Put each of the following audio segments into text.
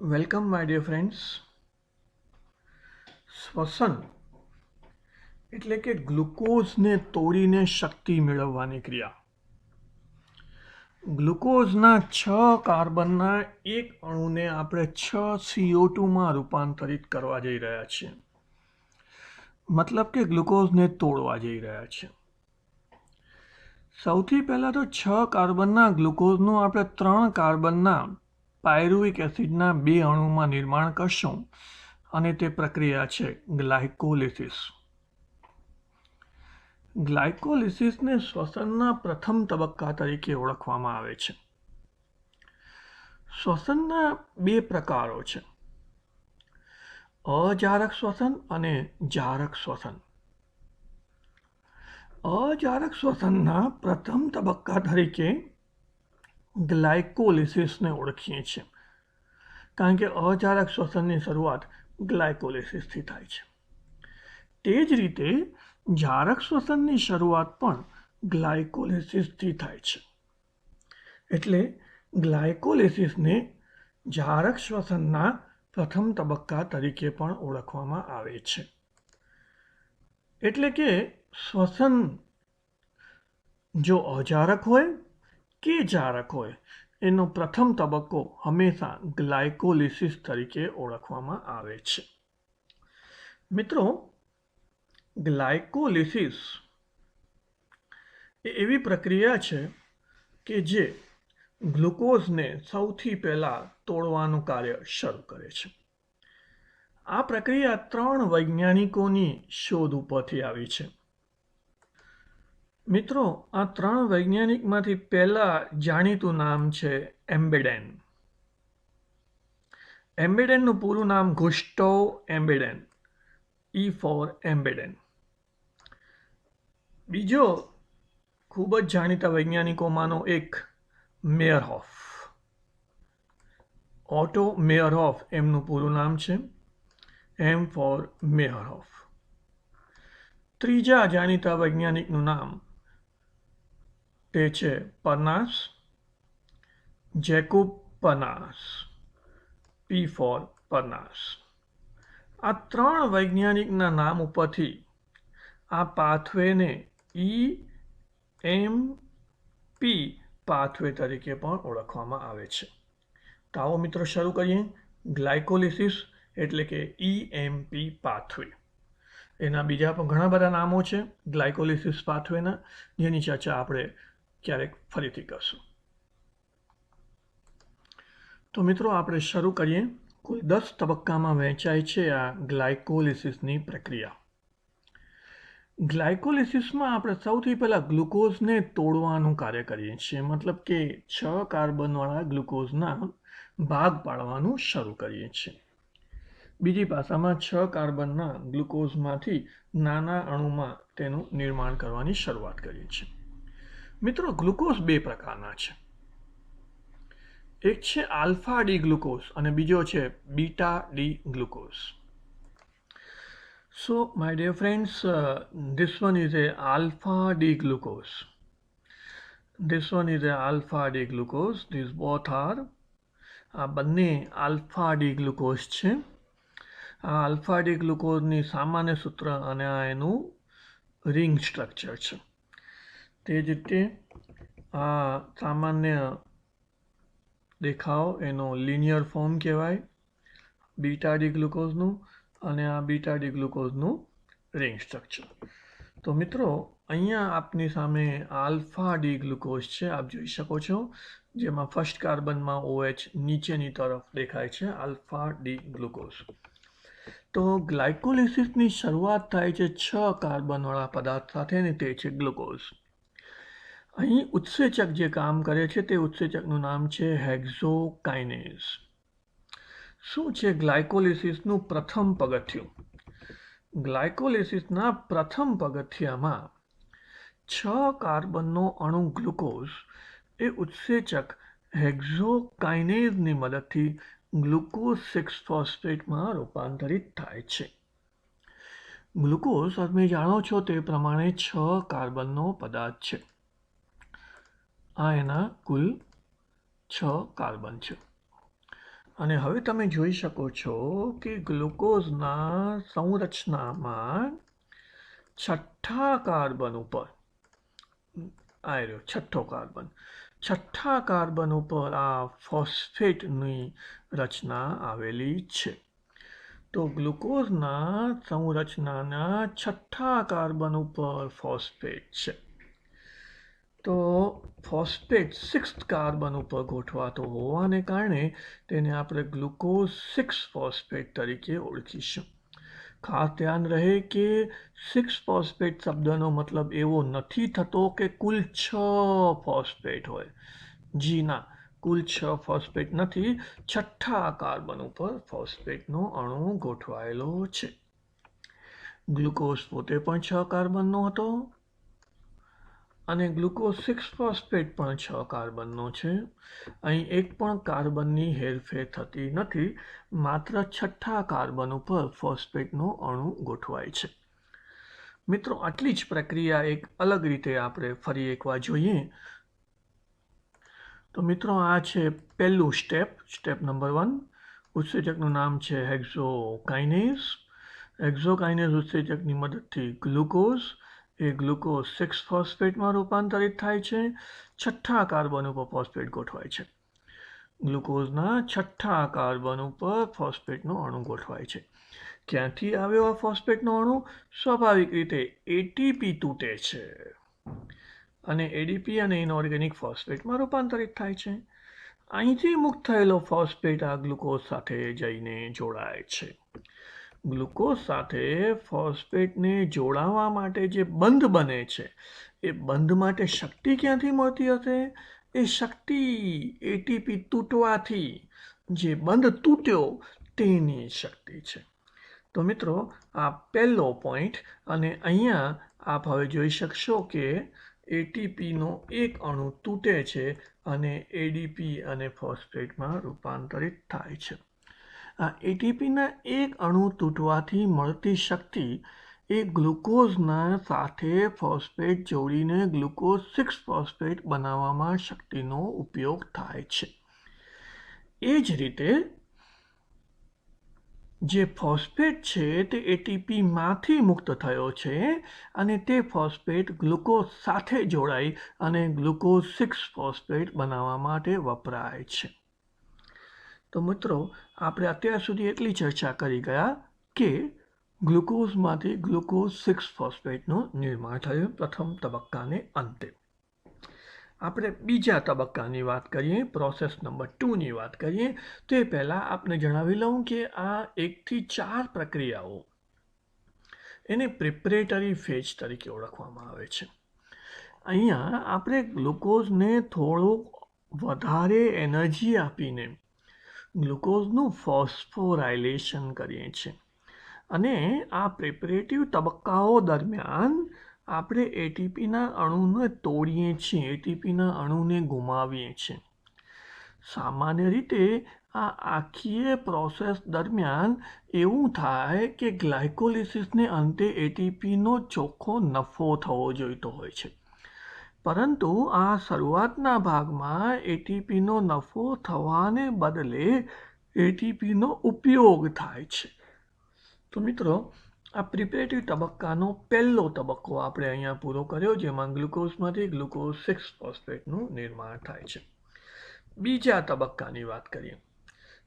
Welcome my dear friends. શ્વસન એટલે કે ગ્લુકોઝને તોડીને શક્તિ મેળવવાની ક્રિયા. ગ્લુકોઝના 6 કાર્બનના એક અણુને આપણે 6 CO2માં રૂપાંતરિત કરવા જઈ રહ્યા છીએ. મતલબ કે ગ્લુકોઝને તોડવા જઈ રહ્યા છીએ. સૌથી પહેલાં તો 6 કાર્બનના ગ્લુકોઝનું આપણે 3 કાર્બનના પાયરુવિક એસિડના 2 અણુમાં નિર્માણ કરશું અને તે પ્રક્રિયા છે ગ્લાયકોલિસિસ. ગ્લાયકોલિસિસને શ્વસનના પ્રથમ તબક્કા તરીકે ઓળખવામાં આવે છે. શ્વસનના 2 પ્રકારો છે: અજારક શ્વસન અને જારક શ્વસન. અજારક શ્વસનના પ્રથમ તબક્કા તરીકે ગ્લાયકોલિસિસને ઓળખીએ છીએ, કારણ કે અજારક શ્વસનની શરૂઆત ગ્લાયકોલિસિસથી થાય છે. તે જ રીતે જારક શ્વસનની શરૂઆત પણ ગ્લાયકોલિસિસથી થાય છે. એટલે ગ્લાયકોલિસિસને જારક શ્વસનના પ્રથમ તબક્કા તરીકે પણ ઓળખવામાં આવે છે. એટલે કે શ્વસન જો અજારક હોય કે જારક હોય, એનો પ્રથમ તબક્કો હંમેશા ગ્લાયકોલિસિસ તરીકે ઓળખવામાં આવે છે. મિત્રો, ગ્લાયકોલિસિસ એ એવી પ્રક્રિયા છે કે જે ગ્લુકોઝને સૌથી પહેલાં તોડવાનું કાર્ય શરૂ કરે છે. આ પ્રક્રિયા 3 વૈજ્ઞાનિકોની શોધ ઉપરથી આવી છે. મિત્રો, આ 3 વૈજ્ઞાનિકમાંથી પહેલા જાણીતું નામ છે એમ્બેડેન. એમ્બેડેનનું પૂરું નામ ગુસ્ટાવ એમ્બેડેન, E for એમ્બેડેન. બીજો ખૂબ જ જાણીતા વૈજ્ઞાનિકોમાંનો એક મેયરહોફ, ઓટો મેયરહોફ એમનું પૂરું નામ છે, M for મેયરહોફ. ત્રીજા જાણીતા વૈજ્ઞાનિકનું નામ તે છે પરનાસ, જેકુબ પરનાસ, P for પરનાસ. આ 3 વૈજ્ઞાનિકના નામ ઉપરથી આ પાથવેને EMP પાથવે તરીકે પણ ઓળખવામાં આવે છે. તો આવો મિત્રો શરૂ કરીએ. ગ્લાયકોલિસિસ એટલે કે EMP પાથવે. એના બીજા પણ ઘણા બધા નામો છે ગ્લાયકોલિસિસ પાથવેના, જેની ચર્ચા આપણે ક્યારેક ફરીથી કરશું. તો મિત્રો, આપણે શરૂ કરીએ. કુલ 10 તબક્કામાં વહેંચાય છે આ ગ્લાયકોલિસિસની પ્રક્રિયા. ગ્લાયકોલિસિસમાં આપણે સૌથી પહેલાં ગ્લુકોઝને તોડવાનું કાર્ય કરીએ છીએ. મતલબ કે 6 કાર્બનવાળા ગ્લુકોઝના ભાગ પાડવાનું શરૂ કરીએ છીએ. બીજી ભાષામાં 6 કાર્બનના ગ્લુકોઝમાંથી નાના અણુમાં તેનું નિર્માણ કરવાની શરૂઆત કરીએ છીએ. મિત્રો, ગ્લુકોઝ 2 પ્રકારના છે. એક છે આલ્ફા ડી ગ્લુકોઝ અને બીજો છે beta D glucose. So, my dear friends, this one is a alpha D glucose. This one is a alpha D glucose. These both are આ બંને આલ્ફા ડી ગ્લુકોઝ છે. આ આલ્ફા ડી ગ્લુકોઝની સામાન્ય સૂત્ર અને આ એનું રિંગ સ્ટ્રક્ચર છે. તે જ રીતે આ સામાન્ય દેખાવ એનો લિનિયર ફોર્મ કહેવાય બીટા ડી ગ્લુકોઝનું, અને આ બીટા ડી ગ્લુકોઝનું રિંગ સ્ટ્રક્ચર. તો મિત્રો, અહીંયા આપની સામે આલ્ફા ડી ગ્લુકોઝ છે, આપ જોઈ શકો છો, જેમાં ફર્સ્ટ કાર્બનમાં OH નીચેની તરફ દેખાય છે, આલ્ફા ડી ગ્લુકોઝ. તો ગ્લાયકોલિસિસની શરૂઆત થાય છે 6 કાર્બનવાળા પદાર્થ સાથે, અને તે છે ગ્લુકોઝ. અહીં ઉત્સેચક જે કામ કરે છે તે ઉત્સેચકનું નામ છે હેક્ઝોકાઇનેઝ. શું છે ગ્લાયકોલિસિસનું પ્રથમ પગથિયું? ગ્લાયકોલિસિસના પ્રથમ પગથિયામાં 6 કાર્બનનો અણુ ગ્લુકોઝ એ ઉત્સેચક હેક્ઝોકાઇનેઝની મદદથી ગ્લુકોઝ 6 ફોસ્ફેટમાં રૂપાંતરિત થાય છે. ગ્લુકોઝ તમે જાણો છો તે પ્રમાણે 6 કાર્બનનો પદાર્થ છે. આ એના કુલ 6 કાર્બન છે. અને હવે તમે જોઈ શકો છો કે ગ્લુકોઝના સંરચનામાં છઠ્ઠા કાર્બન ઉપર આ રહ્યો છઠ્ઠા કાર્બન ઉપર આ ફોસ્ફેટની રચના આવેલી છે. તો ગ્લુકોઝના સંરચનાના છઠ્ઠા કાર્બન ઉપર ફોસ્ફેટ છે. તો ફોસ્ફેટ 6th કાર્બન ઉપર ગોઠવાતો હોવાને કારણે તેને આપણે ગ્લુકોઝ 6 ફોસ્ફેટ તરીકે ઓળખીશું. ખાસ ધ્યાન રહે કે 6 ફોસ્ફેટ શબ્દનો મતલબ એવો નથી થતો કે કુલ 6 ફોસ્ફેટ હોય. જી ના, કુલ 6 ફોસ્ફેટ નથી. છઠ્ઠા કાર્બન ઉપર ફોસ્ફેટનો અણુ ગોઠવાયેલો છે. ગ્લુકોઝ પોતે પણ 6 કાર્બનનો હતો અને ગ્લુકોઝ 6 ફોસ્ફેટ પણ 6 કાર્બનનો છે. અહીં એક પણ કાર્બનની હેરફેર થતી નથી. માત્ર છઠ્ઠા કાર્બન ઉપર ફોસ્ફેટનો અણુ ગોઠવાય છે. મિત્રો, આટલી જ પ્રક્રિયા એક અલગ રીતે આપણે ફરી એકવાર જોઈએ. તો મિત્રો, આ છે પહેલું સ્ટેપ નંબર 1. ઉત્સેચકનું નામ છે હેક્ઝોકાઇનેઝ. હેક્ઝોકાઇનેઝ ઉત્સેચકની મદદથી ગ્લુકોઝ એ ગ્લુકોઝ 6 ફોસ્ફેટમાં રૂપાંતરિત થાય છે. છઠ્ઠા કાર્બન ઉપર ફોસ્ફેટ ગોઠવાય છે. ગ્લુકોઝના છઠ્ઠા કાર્બન ઉપર ફોસ્ફેટનો અણુ ગોઠવાય છે. ક્યાંથી આવ્યો આ ફોસ્ફેટનો અણુ? સ્વાભાવિક રીતે એટીપી તૂટે છે અને એડીપી અને ઇનઓર્ગેનિક ફોસ્ફેટમાં રૂપાંતરિત થાય છે. અહીંથી મુક્ત થયેલો ફોસ્ફેટ આ ગ્લુકોઝ સાથે જઈને જોડાય છે. ગ્લુકોઝ સાથે ફોસ્ફેટને જોડાવા માટે જે બંધ બને છે, એ બંધ માટે શક્તિ ક્યાંથી મળતી હશે? એ શક્તિ એટીપી તૂટવાથી, જે બંધ તૂટ્યો તેની શક્તિ છે. તો મિત્રો, આ પહેલો પોઈન્ટ. અને અહીંયા આપ હવે જોઈ શકશો કે એટીપીનો એક અણુ તૂટે છે અને એડીપી અને ફોસ્ફેટમાં રૂપાંતરિત થાય છે. આ એટીપીના એક અણુ તૂટવાથી મળતી શક્તિ એ ગ્લુકોઝના સાથે ફોસ્ફેટ જોડીને ગ્લુકોઝ 6 ફોસ્ફેટ બનાવવામાં શક્તિનો ઉપયોગ થાય છે. એ જ રીતે જે ફોસ્ફેટ છે તે એટીપીમાંથી મુક્ત થયો છે અને તે ફોસ્ફેટ ગ્લુકોઝ સાથે જોડાઈ અને ગ્લુકોઝ 6 ફોસ્ફેટ બનાવવા માટે વપરાય છે. તો મિત્રો, આપણે અત્યાર સુધી એટલી ચર્ચા કરી ગયા કે ગ્લુકોઝમાંથી ગ્લુકોઝ 6 ફોસ્ફેટનું નિર્માણ થયું પ્રથમ તબક્કાને અંતે. આપણે બીજા તબક્કાની વાત કરીએ, પ્રોસેસ નંબર 2ની વાત કરીએ. તો એ પહેલાં આપને જણાવી લઉં કે આ 1 થી 4 પ્રક્રિયાઓ એને પ્રિપરેટરી ફેઝ તરીકે ઓળખવામાં આવે છે. અહીંયા આપણે ગ્લુકોઝને થોડુંક વધારે એનર્જી આપીને ગ્લુકોઝનું ફોસ્ફોરાયલેશન કરીએ છીએ અને આ પ્રિપરેટિવ તબક્કાઓ દરમિયાન આપણે એટીપીના અણુને તોડીએ છીએ, એટીપીના અણુને ગુમાવીએ છીએ. સામાન્ય રીતે આ આખી પ્રોસેસ દરમિયાન એવું થાય કે ગ્લાયકોલિસિસને અંતે એટીપીનો ચોખ્ખો નફો થવો જોઈતો હોય છે. પરંતુ આ શરૂઆતના ભાગમાં એટીપીનો નફો થવાને બદલે એટીપીનો ઉપયોગ થાય છે. તો મિત્રો, આ પ્રિપરેટિવ તબક્કાનો પહેલો તબક્કો આપણે અહીંયા પૂરો કર્યો, જેમાં ગ્લુકોઝમાંથી ગ્લુકોઝ 6 ફોસ્ફેટનું નિર્માણ થાય છે. બીજા તબક્કાની વાત કરીએ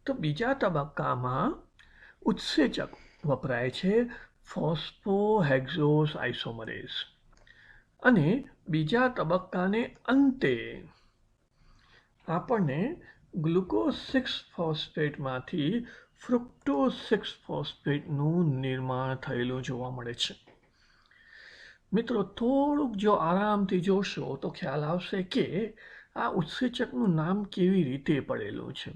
તો બીજા તબક્કામાં ઉત્સેચક વપરાય છે ફોસ્ફોહેક્ઝોસ આઇસોમરેઝ. અને બીજા તબક્કાને અંતે આપણને ગ્લુકોઝ 6 ફોસ્ફેટમાંથી ફ્રુક્ટોઝ 6 ફોસ્ફેટનું નિર્માણ થયેલું જોવા મળે છે. મિત્રો, થોડુંક જો આરામથી જોશો તો ખ્યાલ આવશે કે આ ઉત્સેચકનું નામ કેવી રીતે પડેલું છે.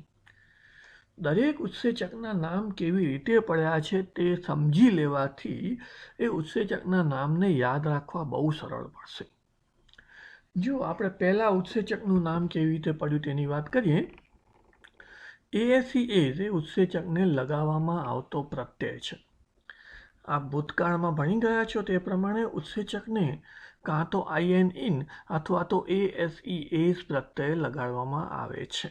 દરેક ઉત્સેચકના નામ કેવી રીતે પડ્યા છે તે સમજી લેવાથી એ ઉત્સેચકના નામને યાદ રાખવા બહુ સરળ પડશે. જો આપણે પહેલા ઉત્સેચકનું નામ કેવી રીતે પડ્યું તેની વાત કરીએ. ASEase એ ઉત્સેચકને લગાવવામાં આવતો પ્રત્યય છે. આપ ભૂતકાળમાં ભણી ગયા છો તે પ્રમાણે ઉત્સેચકને કાં તો IN અથવા તો ASEase પ્રત્યય લગાડવામાં આવે છે.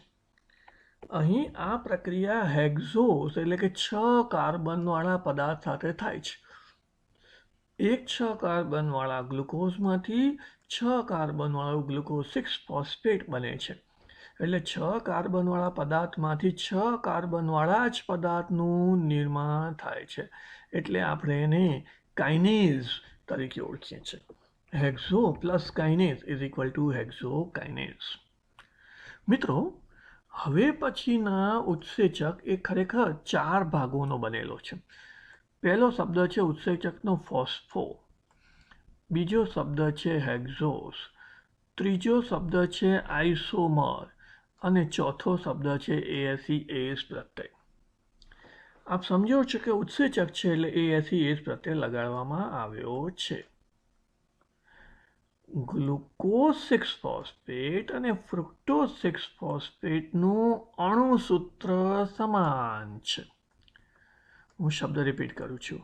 અહીં આ પ્રક્રિયા હેક્ઝોસ એટલે કે 6 કાર્બનવાળા પદાર્થ સાથે થાય છે. એક 6 કાર્બનવાળા ગ્લુકોઝમાંથી 6 કાર્બનવાળું ગ્લુકોઝ 6 ફોસ્ફેટ બને છે. એટલે 6 કાર્બનવાળા પદાર્થમાંથી 6 કાર્બનવાળા જ પદાર્થનું નિર્માણ થાય છે. એટલે આપણે એને કાઇનેઝ તરીકે ઓળખીએ છીએ. હેક્ઝો પ્લસ કાઇનેઝ ઇઝ ઇક્વલ ટુ હેક્ઝોકાઇનેઝ. મિત્રો, હવે પછીના ઉત્સેચક એ ખરેખર 4 ભાગોનો બનેલો છે. પહેલો શબ્દ છે ઉત્સેચકનો ફોસ્ફો, બીજો શબ્દ છે હેક્ઝોસ, ત્રીજો શબ્દ છે આઇસોમર અને ચોથો શબ્દ છે ASE પ્રત્યય. આપ સમજો છો કે ઉત્સેચક છે એટલે ASE પ્રત્યય લગાડવામાં આવ્યો છે. ગ્લુકોઝ 6 ફોસ્ફેટ અને ફ્રુક્ટોઝ 6 ફોસ્ફેટનું અણુસૂત્ર સમાન છે. હું શબ્દ રિપીટ કરું છું.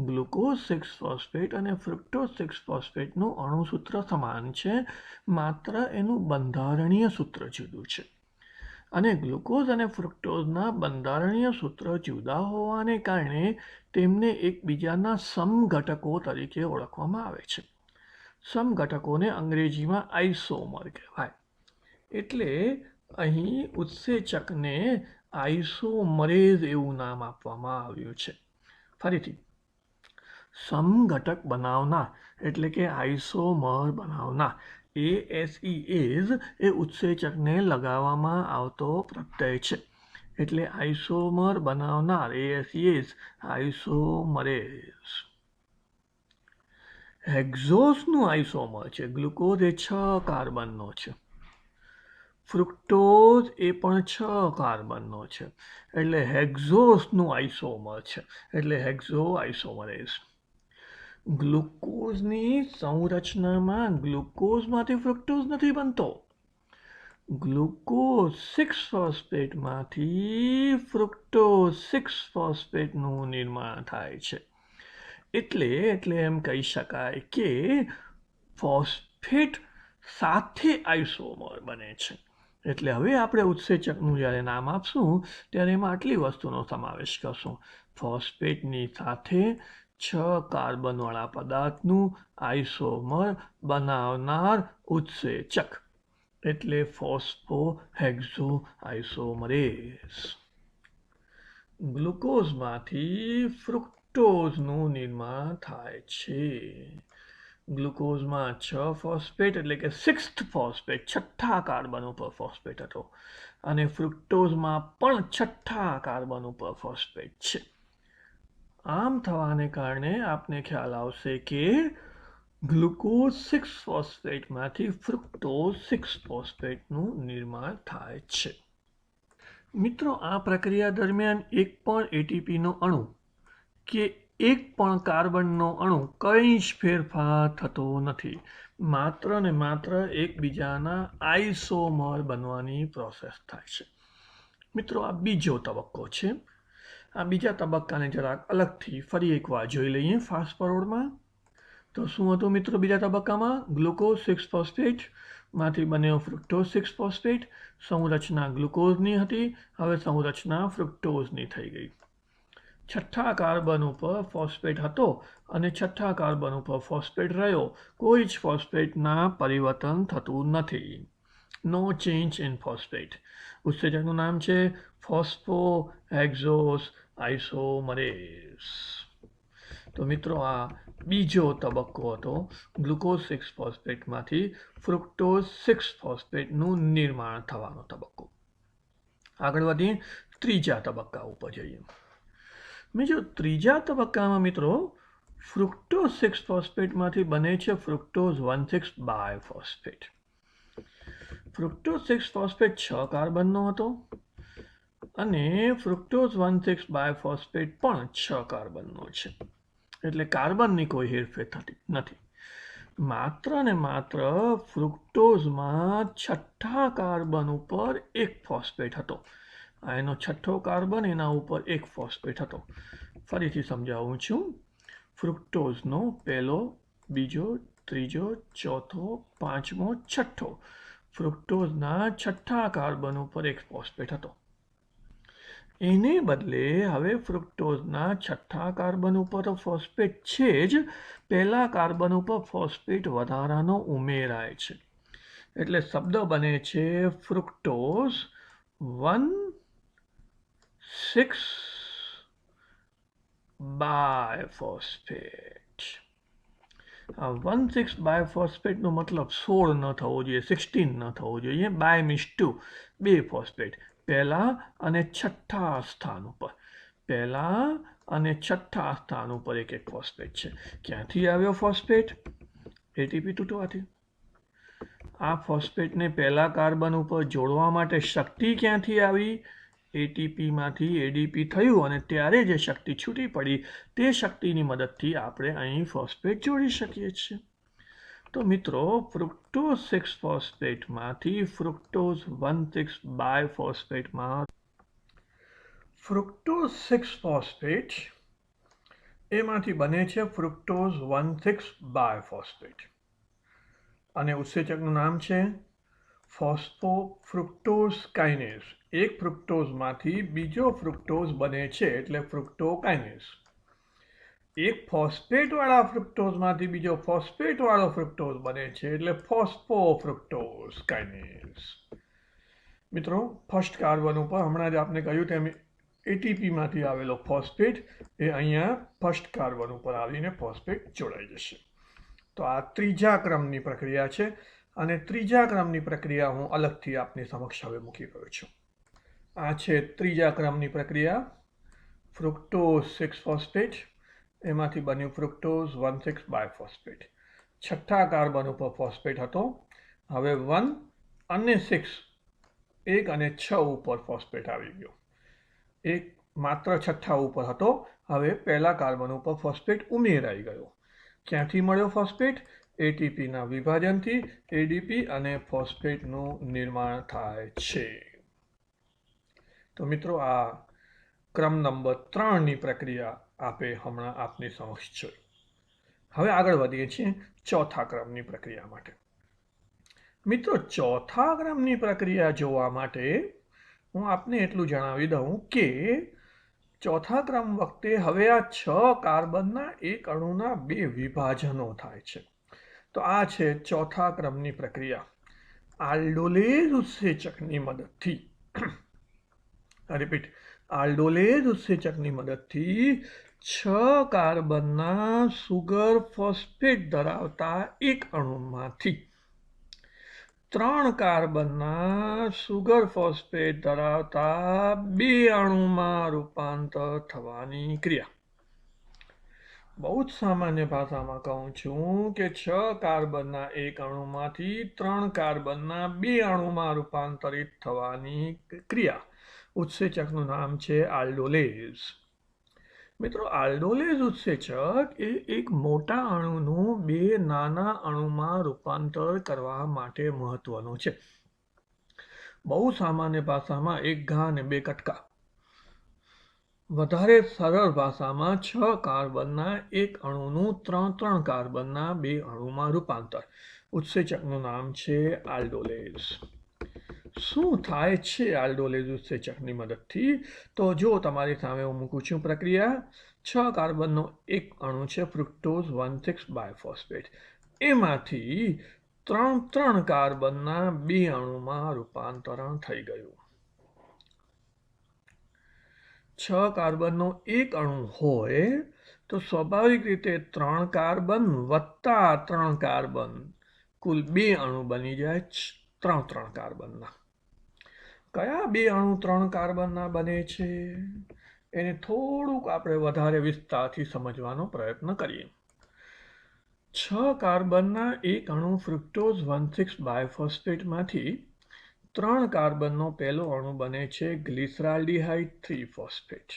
ગ્લુકોઝ 6 ફોસ્ફેટ અને ફ્રુક્ટોઝ 6 ફોસ્ફેટનું અણુસૂત્ર સમાન છે, માત્ર એનું બંધારણીય સૂત્ર જુદું છે. અને ગ્લુકોઝ અને ફ્રુક્ટોઝના બંધારણીય સૂત્ર જુદા હોવાને કારણે તેમને એકબીજાના સમઘટકો તરીકે ઓળખવામાં આવે છે. સમઘટકોને અંગ્રેજીમાં આઇસોમર કહેવાય. એટલે અહીં ઉત્સેચકને આઇસોમરેઝ એવું નામ આપવામાં આવ્યું છે. ફરીથી, સમઘટક બનાવનાર એટલે કે આઇસોમર બનાવનાર ASEase એ ઉત્સેચકને લગાવવામાં આવતો પ્રત્યય છે. એટલે આઇસોમર બનાવનાર ASEase આઇસોમરેઝ. હેક્ઝોસનું આઇસોમર છે. ગ્લુકોઝ એ 6 કાર્બનનો છે. ફ્રુક્ટોઝ એ પણ 6 કાર્બનનો છે. એટલે હેક્ઝોસનું આઇસોમર છે. એટલે હેક્ઝો આઇસોમરેઝ. ગ્લુકોઝની સંરચનામાં ગ્લુકોઝમાંથી ફ્રુક્ટોઝ નથી બનતો. ગ્લુકોઝ 6 ફોસ્ફેટમાંથી ફ્રુક્ટોઝ 6 ફોસ્ફેટનું નિર્માણ થાય છે. એટલે એમ કહી શકાય કે ફોસ્ફેટ સાથે આઇસોમર બને છે. એટલે હવે આપણે ઉત્સેચકનું જ્યારે નામ આપશું ત્યારે એમાં આટલી વસ્તુનો સમાવેશ કરશું. ફોસ્ફેટની સાથે 6 કાર્બનવાળા પદાર્થનું આઇસોમર બનાવનાર ઉત્સેચક એટલે ફોસ્ફો હેક્ઝો આઇસોમરેઝ. ગ્લુકોઝમાંથી ફ્રુક્ટોઝનું નિર્માણ થાય છે. ગ્લુકોઝમાં 6 ફોસ્ફેટ એટલે કે 6th ફોસ્ફેટ 6થા કાર્બન ઉપર ફોસ્ફેટ હતો અને ફ્રુક્ટોઝમાં પણ 6થા કાર્બન ઉપર ફોસ્ફેટ છે. આમ થવાને કારણે આપને ખ્યાલ આવશે કે ગ્લુકોઝ 6 ફોસ્ફેટમાંથી ફ્રુક્ટોઝ 6 ફોસ્ફેટનું નિર્માણ થાય છે. મિત્રો, આ પ્રક્રિયા દરમિયાન એક પણ એટીપીનો અણુ કે એક પણ કાર્બનનો અણુ કંઈ જ ફેરફાર થતો નથી. માત્ર ને માત્ર એકબીજાના આઇસોમર બનવાની પ્રોસેસ થાય છે. મિત્રો, આ બીજો તબક્કો છે. આ બીજા તબક્કાને જરાક અલગથી ફરી એકવાર જોઈ લઈએ ફાસ્ટ ફોરવર્ડમાં. તો શું હતું મિત્રો બીજા તબક્કામાં? ગ્લુકોઝ 6 ફોસ્ફેટ માંથી બન્યો ફ્રુક્ટોઝ 6 ફોસ્ફેટ. સંરચના ગ્લુકોઝની હતી, હવે સંરચના ફ્રુક્ટોઝની થઈ ગઈ. 6થા કાર્બન ઉપર ફોસ્ફેટ હતો અને 6થા કાર્બન ઉપર ફોસ્ફેટ રહ્યો. કોઈ જ ફોસ્ફેટના પરિવર્તન થતું નથી. નો ચેન્જ ઇન ફોસ્ફેટ. ઉત્સેચકનું નામ છે ફોસ્ફો હેક્ઝોસ આઇસોમરેઝ. તો મિત્રો, આ બીજો તબક્કો હતો ગ્લુકોઝ 6 ફોસ્ફેટમાંથી ફ્રુક્ટોઝ 6 ફોસ્ફેટનું નિર્માણ થવાનો તબક્કો. આગળ વધીએ ત્રીજા તબક્કા ઉપર જઈએ. બીજો ત્રીજા તબક્કામાં મિત્રો ફ્રુક્ટોઝ 6 ફોસ્ફેટમાંથી બને છે ફ્રુક્ટોઝ 1,6 બાયફોસ્ફેટ. ફ્રુક્ટોઝ 6 ફોસ્ફેટ 6 કાર્બનનો હતો અને ફ્રુક્ટોઝ 1,6 બાયફોસ્ફેટ પણ 6 કાર્બનનો છે. એટલે કાર્બનની કોઈ હેરફેર થતી નથી. માત્ર ને માત્ર ફ્રુક્ટોઝમાં 6થા કાર્બન ઉપર એક ફોસ્ફેટ હતો. એનો 6થો કાર્બન, એના ઉપર એક ફોસ્ફેટ હતો. ફરીથી સમજાવું છું. ફ્રુક્ટોઝનો પહેલો, બીજો, ત્રીજો, ચોથો, પાંચમો, છઠ્ઠો. ફ્રુક્ટોઝના 6થા કાર્બન ઉપર એક ફોસ્ફેટ હતો. એને બદલે હવે ફ્રુક્ટોઝના છઠ્ઠા કાર્બન ઉપર તો ફોસ્ફેટ છે જ, પહેલા કાર્બન ઉપર ફોસ્ફેટ વધારાનો ઉમેરાય છે. એટલે શબ્દ બને છે ફ્રુક્ટોઝ 1,6 બાયફોસ્ફેટ. આ 1,6 બાયફોસ્ફેટનો મતલબ 16 ન થવો જોઈએ, 16 ન થવો જોઈએ. બાય મીન્સ 2, 2 ફોસ્ફેટ પહેલા અને છઠ્ઠા સ્થાન ઉપર, પહેલા અને છઠ્ઠા સ્થાન ઉપર એક એક ફોસ્ફેટ છે. ક્યાંથી આવ્યો ફોસ્ફેટ? એટીપી તૂટવાથી. આ ફોસ્ફેટને પહેલા કાર્બન ઉપર જોડવા માટે શક્તિ ક્યાંથી આવી? એટીપીમાંથી એડીપી થયું અને ત્યારે જે શક્તિ છૂટી પડી તે શક્તિની મદદથી આપણે અહીં ફોસ્ફેટ જોડી શકીએ છીએ. તો મિત્રો, ફ્રુક્ટોઝ 6 ફોસ્ફેટમાંથી ફ્રુક્ટોઝ 1,6 બાયફોસ્ફેટમાં ફ્રુક્ટોઝ 6 ફોસ્ફેટ એમાંથી બને છે ફ્રુક્ટોઝ 1,6 બાયફોસ્ફેટ અને ઉત્સેચકનું નામ છે ફોસ્ફોફ્રુક્ટોઝ કાઇનેઝ. એક ફ્રુક્ટોઝમાંથી બીજો ફ્રુક્ટોઝ બને છે એટલે ફ્રુક્ટોકાઇનેઝ. એક ફોસ્ફેટવાળા ફ્રુક્ટોઝમાંથી બીજો ફોસ્ફેટવાળો ફ્રુક્ટોઝ બને છે એટલે ફોસ્ફોફ્રુક્ટોઝ કાઇનેઝ. મિત્રો, ફર્સ્ટ કાર્બન ઉપર હમણાં જ આપણે કહ્યું તેમ એટીપીમાંથી આવેલો ફોસ્ફેટ એ અહીંયા ફર્સ્ટ કાર્બન ઉપર આવીને ફોસ્ફેટ જોડાઈ જશે. તો આ ત્રીજા ક્રમની પ્રક્રિયા છે અને ત્રીજા ક્રમની પ્રક્રિયા હું અલગથી આપની સમક્ષ હવે મૂકી રહ્યો છું. આ છે ત્રીજા ક્રમની પ્રક્રિયા, ફ્રુક્ટોઝ 6 ફોસ્ફેટ એમાંથી બન્યું ફ્રુક્ટોઝ 1,6 બાયફોસ્ફેટ. છઠ્ઠા કાર્બન ઉપર ફોસ્ફેટ હતો, હવે 1 અને 6, 1 અને 6 ઉપર ફોસ્ફેટ આવી ગયો. એક માત્ર છઠ્ઠા ઉપર હતો, હવે પહેલા કાર્બન ઉપર ફોસ્ફેટ ઉમેરાઈ ગયો. ક્યાંથી મળ્યો ફોસ્ફેટ? એટીપીના વિભાજનથી એડીપી અને ફોસ્ફેટનું નિર્માણ થાય છે. તો મિત્રો, આ ક્રમ નંબર 3ની પ્રક્રિયા આપે હમણાં આપની સમક્ષ જોઈ. હવે આગળ વધીએ છીએ ચોથા ક્રમની પ્રક્રિયા માટે. મિત્રો, ચોથા ક્રમની પ્રક્રિયા જોવા માટે હું આપને એટલું જણાવી દઉં કે ચોથા ક્રમ વખતે હવે આ 6 કાર્બનના એક અણુના 2 વિભાજનો થાય છે. તો આ છે ચોથા ક્રમની પ્રક્રિયા. આલ્ડોલેઝ ઉત્સેચકની મદદથી, રિપીટ, આલ્ડોલેઝ ઉત્સેચકની મદદથી 6 કાર્બનના સુગર ફોસ્ફેટ ધરાવતા એક અણુમાંથી 3 કાર્બનના સુગર ફોસ્ફેટ ધરાવતા 2 અણુમાં રૂપાંતર થવાની ક્રિયા. બહુ જ સામાન્ય ભાષામાં કહું છું કે 6 કાર્બનના એક અણુમાંથી 3 કાર્બનના 2 અણુમાં રૂપાંતરિત થવાની ક્રિયા. ઉત્સેચકનું નામ છે આલ્ડોલેઝ. મિત્રો, આલ્ડોલેઝ ઉત્સેચક એ એક મોટા અણુનું 2 નાના અણુમાં રૂપાંતર કરવા માટે મહત્વનું છે. બહુ સામાન્ય ભાષામાં 1 ઘા અને 2 કટકા. વધારે સરળ ભાષામાં 6 કાર્બનના એક અણુનું 3 કાર્બનના 2 અણુમાં રૂપાંતર. ઉત્સેચકનું નામ છે આલ્ડોલેઝ. શું થાય છે આલ્ડોલેઝ ઉત્સેચકની મદદથી? તો જો તમારી સામે હું મૂકું છું પ્રક્રિયા, 6 કાર્બનનો એક અણુ છે ફ્રુક્ટોઝ 1,6 બાયફોસ્ફેટ, એમાંથી 3 કાર્બનના 2 અણુમાં રૂપાંતરણ થઈ ગયું. 6 કાર્બનનો એક અણુ હોય તો સ્વાભાવિક રીતે 3 કાર્બન વત્તા 3 કાર્બન, કુલ 2 અણુ બની જાય 3 કાર્બનના. કયા 2 અણુ 3 કાર્બનના બને છે એને થોડુંક આપણે વધારે વિસ્તારથી સમજવાનો પ્રયત્ન કરીએ. 6 કાર્બનના એક અણુ ફ્રુક્ટોઝ 1,6 બાયફોસ્ફેટમાંથી 3 કાર્બનનો પહેલો અણુ બને છે ગ્લિસરાલ્ડિહાઇડ 3 ફોસ્ફેટ.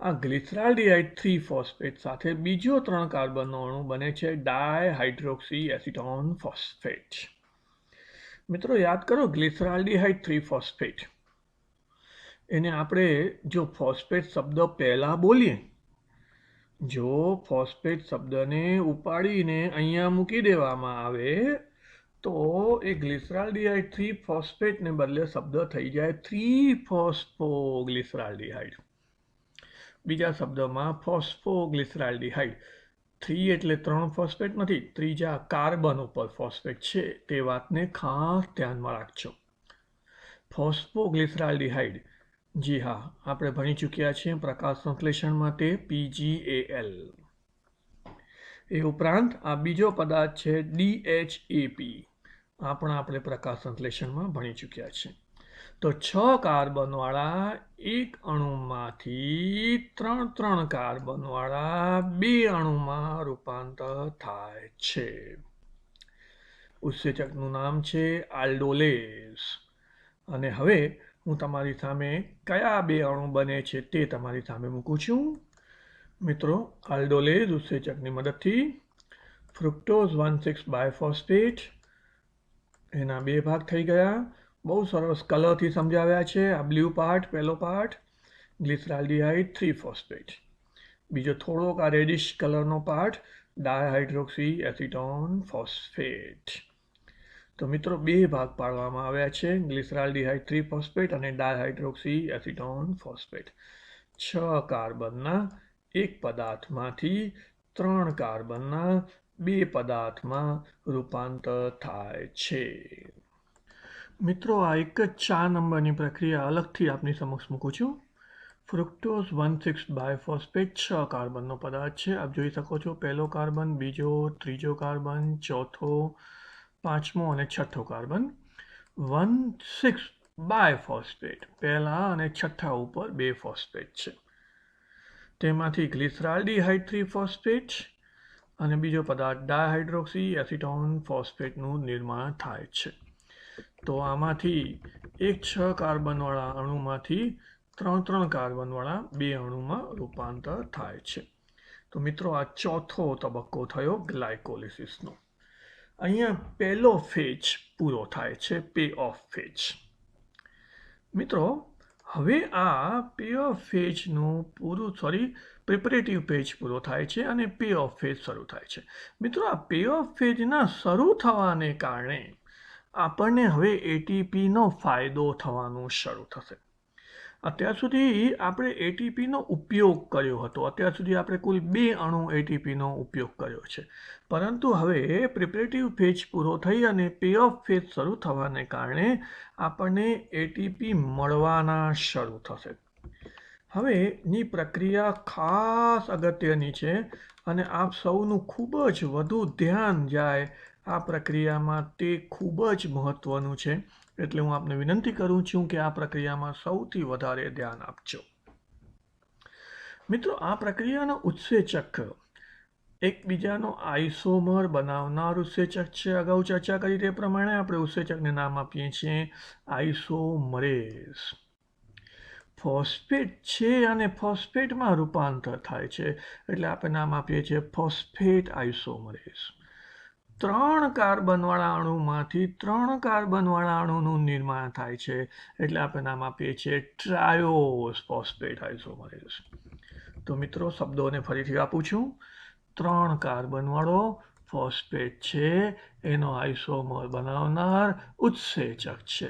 આ ગ્લિસરાલ્ડિહાઇડ 3 ફોસ્ફેટ સાથે બીજો 3 કાર્બનનો અણુ બને છે ડાયહાઇડ્રોક્સી એસિટોન ફોસ્ફેટ. મિત્રો, યાદ કરો, ગ્લિસરાલ્ડિહાઇડ 3 ફોસ્ફેટ એને આપણે જો ફોસ્ફેટ શબ્દ પહેલા બોલીએ, જો ફોસ્ફેટ શબ્દને ઉપાડીને અહીંયા મૂકી દેવામાં આવે તો એ ગ્લિસરાલ્ડિહાઇડ 3 ફોસ્ફેટ ને બદલે શબ્દ થઈ જાય 3-ફોસ્ફોગ્લિસરાલ્ડિહાઇડ. બીજા શબ્દમાં ફોસ્ફોગ્લિસરાલ્ડિહાઇડ 3 એટલે 3 ફોસ્ફેટ નથી, ત્રીજા કાર્બન ઉપર ફોસ્ફેટ છે તે વાતને ખાસ ધ્યાનમાં રાખજો. ફોસ્ફોગ્લિસરાલ્ડિહાઇડ, જી હા, આપણે ભણી ચૂક્યા છીએ પ્રકાશ સંશ્લેષણ માટે PgAl. એ ઉપરાંત આ બીજો પદાર્થ છે DHAP, આ પણ આપણે પ્રકાશ સંશ્લેષણમાં ભણી ચૂક્યા છીએ. તો 6 કાર્બનવાળા એક અણુમાંથી 3 કાર્બનવાળા 2 અણુમાં રૂપાંતર થાય છે. ઉત્સેચકનું નામ છે આલ્ડોલેઝ. અને હવે હું તમારી સામે કયા 2 અણુ બને છે તે તમારી સામે મૂકું છું. મિત્રો, આલ્ડોલેઝ ઉત્સેચકની મદદથી ફ્રુક્ટોઝ 1,6 બાયફોસ્ફેટ, એના 2 ભાગ થઈ ગયા. બહુ સરસ કલરથી સમજાવ્યા છે. આ બ્લુ પાર્ટ, પહેલો પાર્ટ ગ્લિસરાલ્ડિહાઇડ 3 ફોસ્ફેટ, બીજો થોડોક આ રેડિશ કલરનો પાર્ટ ડાયહાઇડ્રોક્સી એસિટોન ફોસ્ફેટ. તો મિત્રો 2 ભાગ પાડવામાં આવ્યા છે, ગ્લિસરાલ્ડિહાઇડ 3 ફોસ્ફેટ અને ડાયહાઇડ્રોક્સી એસિટોન ફોસ્ફેટ. 6 કાર્બનના એક પદાર્થમાંથી 3 કાર્બનના 2 પદાર્થમાં રૂપાંતર થાય છે. મિત્રો, આ એક જ 4 નંબરની પ્રક્રિયા અલગથી આપની સમક્ષ મૂકું છું. ફ્રુક્ટોઝ 1,6 બાયફોસ્ફેટ 6 કાર્બનનો પદાર્થ છે. આપ જોઈ શકો છો, પહેલો કાર્બન, બીજો, ત્રીજો કાર્બન, ચોથો, પાંચમો અને છઠ્ઠો કાર્બન. 1,6 બાયફોસ્ફેટ, પહેલા અને છઠ્ઠા ઉપર 2 ફોસ્ફેટ છે. તેમાંથી ગ્લિસરાલ્ડિહાઇડ 3 ફોસ્ફેટ અને બીજો પદાર્થ ડાયહાઇડ્રોક્સી એસિટોન ફોસ્ફેટનું નિર્માણ થાય છે. તો આમાંથી એક 6 કાર્બનવાળા અણુમાંથી 3 કાર્બનવાળા 2 અણુમાં રૂપાંતર થાય છે. તો મિત્રો, આ ચોથો તબક્કો થયો ગ્લાયકોલિસિસનો. અહીંયા પહેલો ફેજ પૂરો થાય છે, પે ઓફ ફેજ. મિત્રો, હવે આ પે ઓફ ફેજનું પ્રિપરેટિવ ફેજ પૂરો થાય છે અને પે ઓફ ફેજ શરૂ થાય છે. મિત્રો, આ પે ઓફ ફેજના શરૂ થવાને કારણે આપણને હવે એટીપીનો ફાયદો થવાનું શરૂ થશે. અત્યાર સુધી આપણે એટીપીનો ઉપયોગ કર્યો હતો. અત્યાર સુધી આપણે કુલ 2 અણુ એટીપીનો ઉપયોગ કર્યો છે. પરંતુ હવે પ્રિપરેટિવ ફેજ પૂરો થઈ અને પે ઓફ ફેજ શરૂ થવાને કારણે આપણને એટીપી મળવાના શરૂ થશે. હવેની પ્રક્રિયા ખાસ અગત્યની છે અને આપ સૌનું ખૂબ જ વધુ ધ્યાન જાય આ પ્રક્રિયામાં તે ખૂબ જ મહત્વનું છે. એટલે હું આપને વિનંતી કરું છું કે આ પ્રક્રિયામાં સૌથી વધારે ધ્યાન આપજો. મિત્રો, આ પ્રક્રિયાનો ઉત્સેચક એકબીજાનો આઇસોમર બનાવનાર ઉત્સેચક છે. અગાઉ ચર્ચા કરી તે પ્રમાણે આપણે ઉત્સેચકને નામ આપીએ છીએ આઇસોમરેઝ. ફોસ્ફેટ છે અને ફોસ્ફેટમાં રૂપાંતર થાય છે એટલે આપણે નામ આપીએ છીએ ફોસ્ફેટ આઇસોમરેઝ. 3 કાર્બનવાળા અણુમાંથી 3 કાર્બનવાળા અણુનું નિર્માણ થાય છે એટલે આપણે નામ આપીએ છીએ ટ્રાયોસ ફોસ્ફેટ આઇસોમરેઝ. તો મિત્રો, શબ્દોને ફરીથી આપું છું. 3 કાર્બનવાળો ફોસ્ફેટ છે, એનો આઇસોમર બનાવનાર ઉત્સેચક છે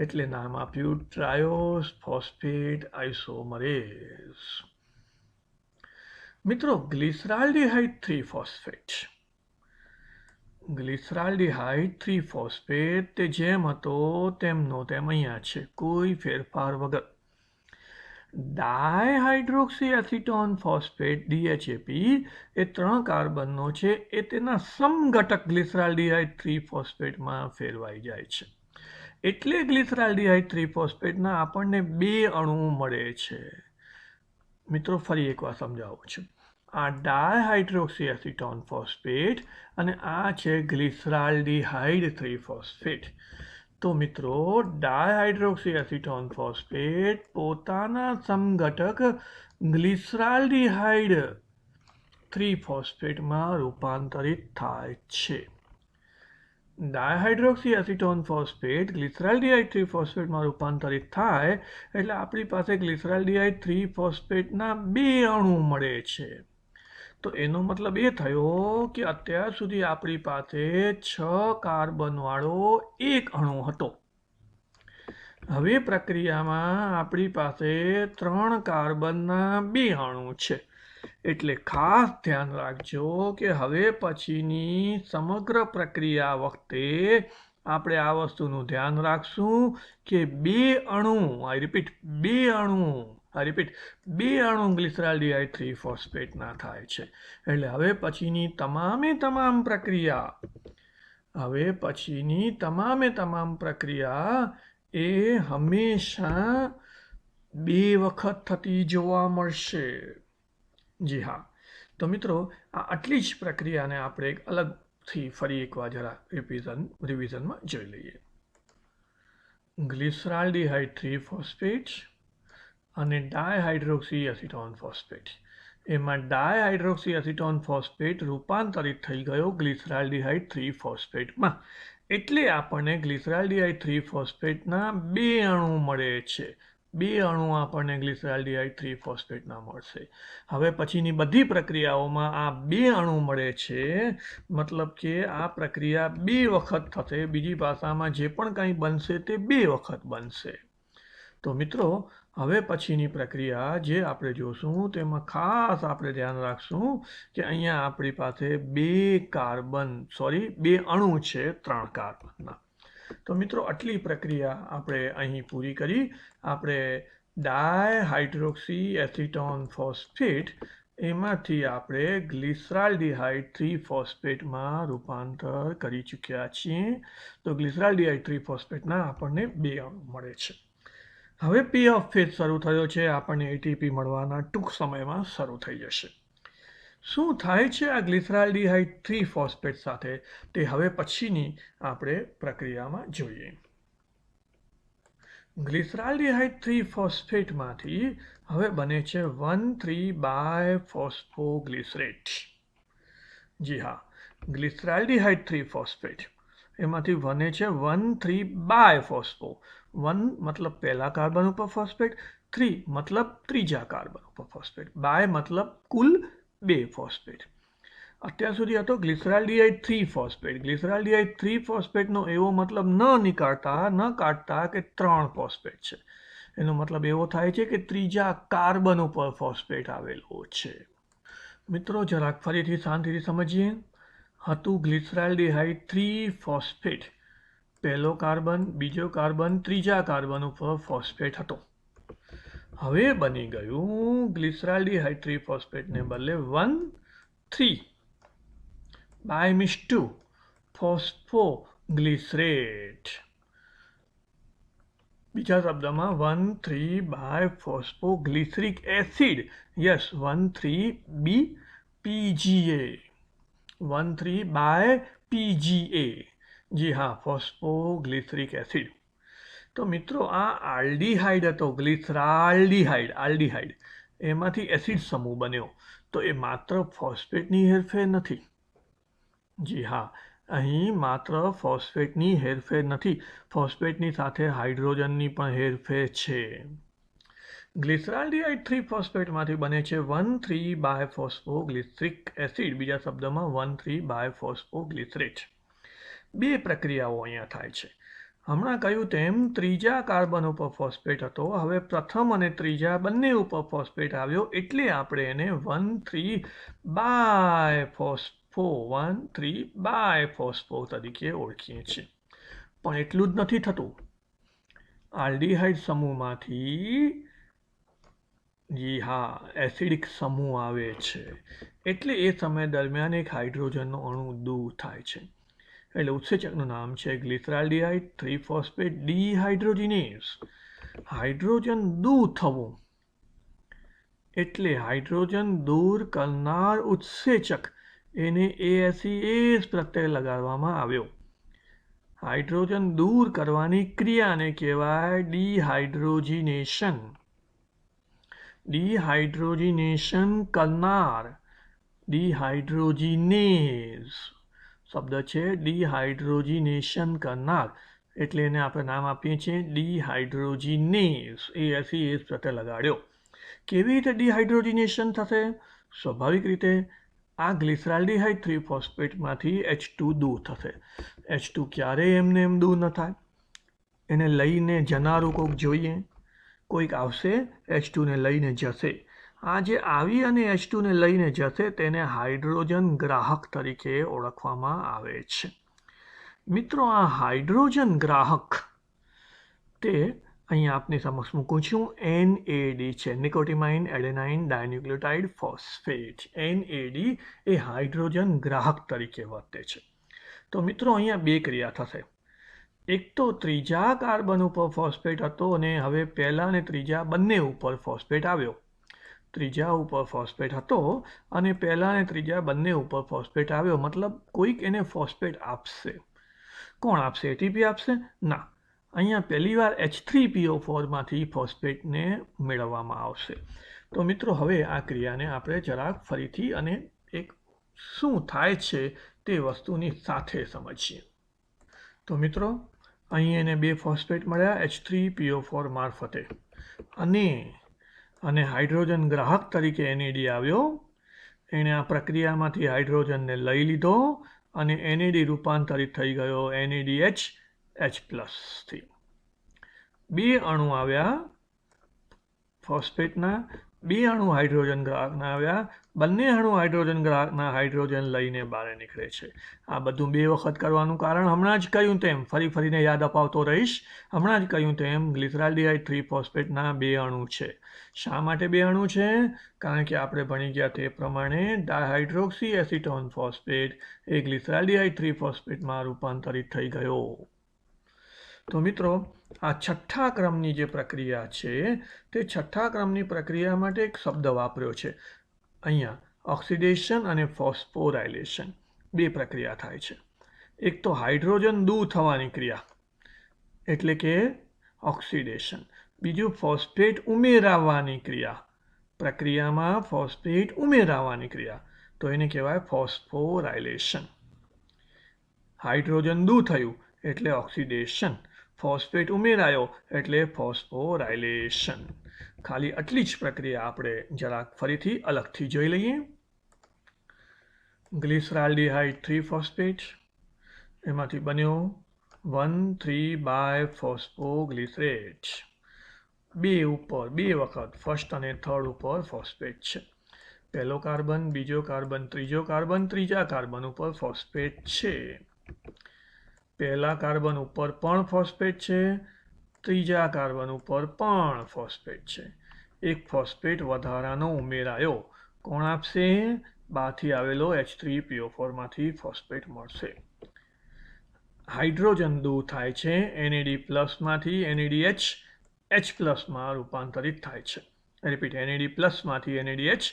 એટલે નામ આપ્યું ટ્રાયોસ ફોસ્ફેટ આઇસોમરેઝ. મિત્રો, ગ્લિસરાલ્ડિહાઇડ 3 ફોસ્ફેટ. ગ્લિસરાલ્ડિહાઇડ 3 ફોસ્ફેટ તે જેમ હતો તેમનો તેમ અહીંયા છે, કોઈ ફેરફાર વગર. ડાયહાઇડ્રોક્સી એસિટોન ફોસ્ફેટ DHAP એ 3 કાર્બનનો છે, એ તેના સમઘટક ગ્લિસરાલ્ડિહાઇડ 3 ફોસ્ફેટમાં ફેરવાઈ જાય છે. એટલે ગ્લિસરાલ્ડિહાઇડ 3 ફોસ્ફેટના આપણને 2 અણુ મળે છે. મિત્રો, ફરી એકવાર સમજાવું છું. આ ડાયહાઇડ્રોક્સી એસિટોન ફોસ્ફેટ અને આ છે ગ્લિસરાલ્ડિહાઇડ 3 ફોસ્ફેટ. તો મિત્રો, ડાયહાઇડ્રોક્સી એસિટોન ફોસ્ફેટ પોતાના સમઘટક ગ્લિસરાલ્ડિહાઇડ 3 ફોસ્ફેટમાં રૂપાંતરિત થાય છે. ડાયહાઇડ્રોક્સી એસિટોન ફોસ્ફેટ ગ્લિસરાલ્ડિહાઇડ 3 ફોસ્ફેટમાં રૂપાંતરિત થાય એટલે આપણી પાસે ગ્લિસરાલ્ડિહાઇડ 3 ફોસ્ફેટના 2 અણુ મળે છે. તો એનો મતલબ એ થયો કે અત્યાર સુધી આપણી પાસે 6 કાર્બનવાળો એક અણુ હતો. હવે પ્રક્રિયામાં આપણી પાસે 3 કાર્બનના 2 અણુ છે. એટલે ખાસ ધ્યાન રાખજો કે હવે પછીની સમગ્ર પ્રક્રિયા વખતે આપણે આ વસ્તુનું ધ્યાન રાખશું કે 2 અણુ, આઈ રિપીટ 2 અણુ ગ્લિસરાલ્ડિહાઇડ 3 ફોસ્ફેટના થાય છે. એટલે હવે પછીની તમામ પ્રક્રિયા એ હંમેશા 2 વખત થતી જોવા મળશે. જી હા. તો મિત્રો આટલી જ પ્રક્રિયાને આપણે એક અલગથી ફરી એકવાર જરા રિવિઝનમાં જોઈ લઈએ. ગ્લિસરાલ્ડિહાઇડ 3 ફોસ્ફેટ અને ડાયહાઇડ્રોક્સી એસિટોન ફોસ્ફેટ. એમાં ડાયહાઇડ્રોક્સી એસિટોન ફોસ્ફેટ રૂપાંતરિત થઈ ગયો ગ્લિસરાલ્ડિહાઇડ 3 ફોસ્ફેટમાં. એટલે આપણને ગ્લિસરાલ્ડિહાઇડ 3 ફોસ્ફેટના 2 અણુ મળે છે. 2 અણુ આપણને ગ્લિસરાલ્ડિહાઇડ 3 ફોસ્ફેટના મળશે. હવે પછીની બધી પ્રક્રિયાઓમાં આ 2 અણુ મળે છે. મતલબ કે આ પ્રક્રિયા 2 વખત થશે. બીજી ભાષામાં જે પણ કંઈ બનશે તે 2 વખત બનશે. તો મિત્રો હવે પછીની પ્રક્રિયા જે આપણે જોશું તેમાં ખાસ આપણે ધ્યાન રાખશું કે અહીંયા આપણી પાસે 2 અણુ છે 3 કાર્બનના. તો મિત્રો આટલી પ્રક્રિયા આપણે અહીં પૂરી કરી. આપણે ડાયહાઇડ્રોક્સી એસિટોન ફોસ્ફેટ એમાંથી આપણે ગ્લિસરાલ્ડિહાઇડ 3 ફોસ્ફેટમાં રૂપાંતર કરી ચૂક્યા છીએ. તો ગ્લિસરાલ્ડિહાઇડ 3 ફોસ્ફેટના આપણને 2 અણુ મળે છે. હવે પી ઓફ ફેઝ શરૂ થયો છે. આપણને એટીપી મળવાના ટૂંક સમયમાં શરૂ થઈ જશે. શું થાય છે આ ગ્લિસરાલ્ડિહાઇડ 3 ફોસ્ફેટ સાથે તે હવે પછીની આપણે પ્રક્રિયામાં જોઈએ. ગ્લિસરાલ્ડિહાઇડ 3 ફોસ્ફેટમાંથી હવે બને છે 1,3-બાયફોસ્ફોગ્લિસરેટ. જી હા, ગ્લિસરાલ્ડિહાઇડ 3 ફોસ્ફેટ એમાંથી બને છે 1,3-બાયફોસ્ફો. 1 મતલબ પહેલા કાર્બન ઉપર ફોસ્ફેટ, 3 મતલબ ત્રીજા કાર્બન ઉપર ફોસ્ફેટ, બાય મતલબ કુલ 2 ફોસ્ફેટ. અત્યાર સુધી હતો ગ્લિસરાલ્ડિહાઇડ 3 ફોસ્ફેટ. ગ્લિસરાલ્ડિહાઇડ 3 ફોસ્ફેટનો એવો મતલબ ન કાઢતા કે 3 ફોસ્ફેટ છે. એનો મતલબ એવો થાય છે કે ત્રીજા કાર્બન ઉપર ફોસ્ફેટ આવેલો છે. મિત્રો જરાક ફરીથી શાંતિથી સમજીએ. હતું ગ્લિસરાલ્ડિહાઇડ 3 ફોસ્ફેટ. પહેલો કાર્બન, બીજો કાર્બન, ત્રીજા કાર્બન ઉપર ફોસ્ફેટ હતો. હવે બની ગયું ગ્લિસરાલ્ડિહાઇડ 3 ફોસ્ફેટને બદલે 1,3-2 ફોસ્ફોગ્લિસરેટ. બીજા શબ્દમાં 1,3-બાયફોસ્ફોગ્લિસરિક એસિડ. Yes, 1,3-BPGA. 1,3-બાય-PGA. જી હા, ફોસ્ફોગ્લિસરિક એસિડ. તો મિત્રો આ આલ્ડીહાઇડ હતો, આલ્ડીહાઇડ એમાંથી એસિડ સમૂહ બન્યો. તો એ માત્ર ફોસ્ફેટની હેરફેર નથી. જી હા, અહીં માત્ર ફોસ્ફેટની હેરફેર નથી, ફોસ્ફેટની સાથે હાઇડ્રોજનની પણ હેરફેર છે. ગ્લિસરાલ્ડિહાઇડ 3 ફોસ્ફેટમાંથી બને છે 1,3-બાયફોસ્ફોગ્લિસરિક એસિડ. બીજા શબ્દમાં 1,3-બાયફોસ્ફોગ્લિસરેટ. 2 પ્રક્રિયાઓ અહીંયા થાય છે. હમણાં કહ્યું તેમ ત્રીજા કાર્બન ઉપર ફોસ્ફેટ હતો. હવે પ્રથમ અને ત્રીજા બંને ઉપર ફોસ્ફેટ આવ્યો એટલે આપણે એને 1,3-બાયફોસ્ફો તરીકે ઓળખીએ છીએ. પણ એટલું જ નથી થતું. આલ્ડીહાઇડ સમૂહમાંથી જી હા એસિડિક સમૂહ આવે છે. એટલે એ સમય દરમિયાન એક હાઇડ્રોજનનો અણુ દૂર થાય છે. એટલે ઉત્સેચકનું નામ છે ગ્લિસરાલ્ડિહાઇડ 3 ફોસ્ફેટ ડિહાઇડ્રોજિનેઝ. હાઇડ્રોજન દૂર થવું એટલે હાઇડ્રોજન દૂર કરનાર ઉત્સેચક એને ASEase પ્રત્યય લગાડવામાં આવ્યો. હાઇડ્રોજન દૂર કરવાની ક્રિયાને કહેવાય ડિહાઇડ્રોજિનેશન. ડિહાઇડ્રોજિનેશન કરનાર ડિહાઇડ્રોજિનેઝ શબ્દ છે. ડિહાઇડ્રોજિનેશન કરનાર એટલે એને આપણે નામ આપીએ છીએ ડિહાઇડ્રોજિનેઝ. ASEase પ્રત્યય લગાડ્યો. કેવી રીતે ડિહાઇડ્રોજિનેશન થશે? સ્વાભાવિક રીતે આ ગ્લિસરાલ્ડિહાઇડ 3 ફોસ્ફેટમાંથી H2 દૂર થશે. H2 ક્યારેય એમને એમ દૂર ન થાય. એને લઈને જનારું કોઈક જોઈએ, કોઈક આવશે H2 ને લઈને જશે. આ જે આવી અને H2 ને લઈને જશે તેને હાઇડ્રોજન ગ્રાહક તરીકે ઓળખવામાં આવે છે. મિત્રો, આ હાઇડ્રોજન ગ્રાહક તે અહીંયા આપની સમક્ષ મૂકું છું. NAD છે, નિકોટિમાઇન એડેનાઇન ડાયન્યુક્લિયોટાઇડ ફોસ્ફેટ. NAD એ હાઇડ્રોજન ગ્રાહક તરીકે વર્તે છે. તો મિત્રો, અહીંયા બે ક્રિયા થશે. એક તો ત્રીજા કાર્બન ઉપર ફોસ્ફેટ હતો અને હવે પહેલા અને ત્રીજા બંને ઉપર ફોસ્ફેટ આવ્યો. ત્રીજા ઉપર ફોસ્ફેટ હતો અને પહેલા અને ત્રીજા બંને ઉપર ફોસ્ફેટ આવ્યો, મતલબ કોઈક એને ફોસ્ફેટ આપશે. કોણ આપશે? એટીપી આપશે? ના. અહીંયા પહેલી વાર H3PO4 માંથી ફોસ્ફેટને મેળવવામાં આવશે. તો મિત્રો, હવે આ ક્રિયાને આપણે જરાક ફરીથી અને એક શું થાય છે તે વસ્તુની સાથે સમજીએ. તો મિત્રો, અહીં એને 2 ફોસ્ફેટ મળ્યા H3PO4 મારફતે અને હાઇડ્રોજન ગ્રાહક તરીકે NAD આવ્યો. એણે આ પ્રક્રિયામાંથી હાઇડ્રોજનને લઈ લીધો અને NAD રૂપાંતરિત થઈ ગયો NADH H+થી. 2 અણુ આવ્યા ફોસ્ફેટના, 2 અણુ હાઇડ્રોજન ગ્રાહકના આવ્યા. બંને અણુ હાઇડ્રોજન ગ્રાહકના હાઇડ્રોજન લઈને બહાર નીકળે છે. આ બધું 2 વખત કરવાનું કારણ હમણાં જ કહ્યું તેમ, ફરીને યાદ અપાવતો રહીશ. હમણાં જ કહ્યું તેમ ગ્લિસરાલ્ડિહાઇડ 3 ફોસ્ફેટના 2 અણુ છે. શા માટે 2 અણુ છે? કારણ કે આપણે ભણી ગયા તે પ્રમાણે ડાયહાઇડ્રોક્સી એસિટોન ફોસ્ફેટ એ ગ્લિસરાલ્ડિહાઇડ 3 ફોસ્ફેટમાં રૂપાંતરિત થઈ ગયો. તો મિત્રો, આ છઠ્ઠા ક્રમની જે પ્રક્રિયા છે તે છઠ્ઠા ક્રમની પ્રક્રિયા માટે એક શબ્દ વાપર્યો છે. અહીંયા ઓક્સિડેશન અને ફોસ્ફોરાયલેશન 2 પ્રક્રિયા થાય છે. એક તો હાઇડ્રોજન દૂર થવાની ક્રિયા એટલે કે ઓક્સિડેશન. બીજું ફોસ્ફેટ ઉમેરાવાની ક્રિયા. પ્રક્રિયામાં ફોસ્ફેટ ઉમેરાવાની ક્રિયા, તો એને કહેવાય ફોસ્ફોરાયલેશન. હાઇડ્રોજન દૂર થયું એટલે ઓક્સિડેશન, ફોસ્ફેટ ઉમેરાયો એટલે ફોસ્ફોરાયલેશન. ખાલી આટલી જ પ્રક્રિયા આપણે જરાક ફરીથી અલગથી જોઈ લઈએ. ગ્લિસરાલ્ડિહાઇડ 3 ફોસ્ફેટ, એમાંથી બન્યો 1,3-બાયફોસ્ફોગ્લિસરેટ. 2 ઉપર 2 વખત ફર્સ્ટ અને થર્ડ ઉપર ફોસ્ફેટ છે. પહેલો કાર્બન, બીજો કાર્બન, ત્રીજો કાર્બન, ત્રીજા કાર્બન ઉપર ફોસ્ફેટ છે. પહેલા કાર્બન ઉપર પણ ફોસ્ફેટ છે, ત્રીજા કાર્બન ઉપર પણ ફોસ્ફેટ છે. એક ફોસ્ફેટ વધારાનો ઉમેરાયો. કોણ આપશે? બહારથી આવેલો H3PO4 માંથી ફોસ્ફેટ મળશે. હાઇડ્રોજન દૂર થાય છે, NAD+ માંથી NADH H+ માં રૂપાંતરિત થાય છે. રિપીટ, NAD+ માંથી NADH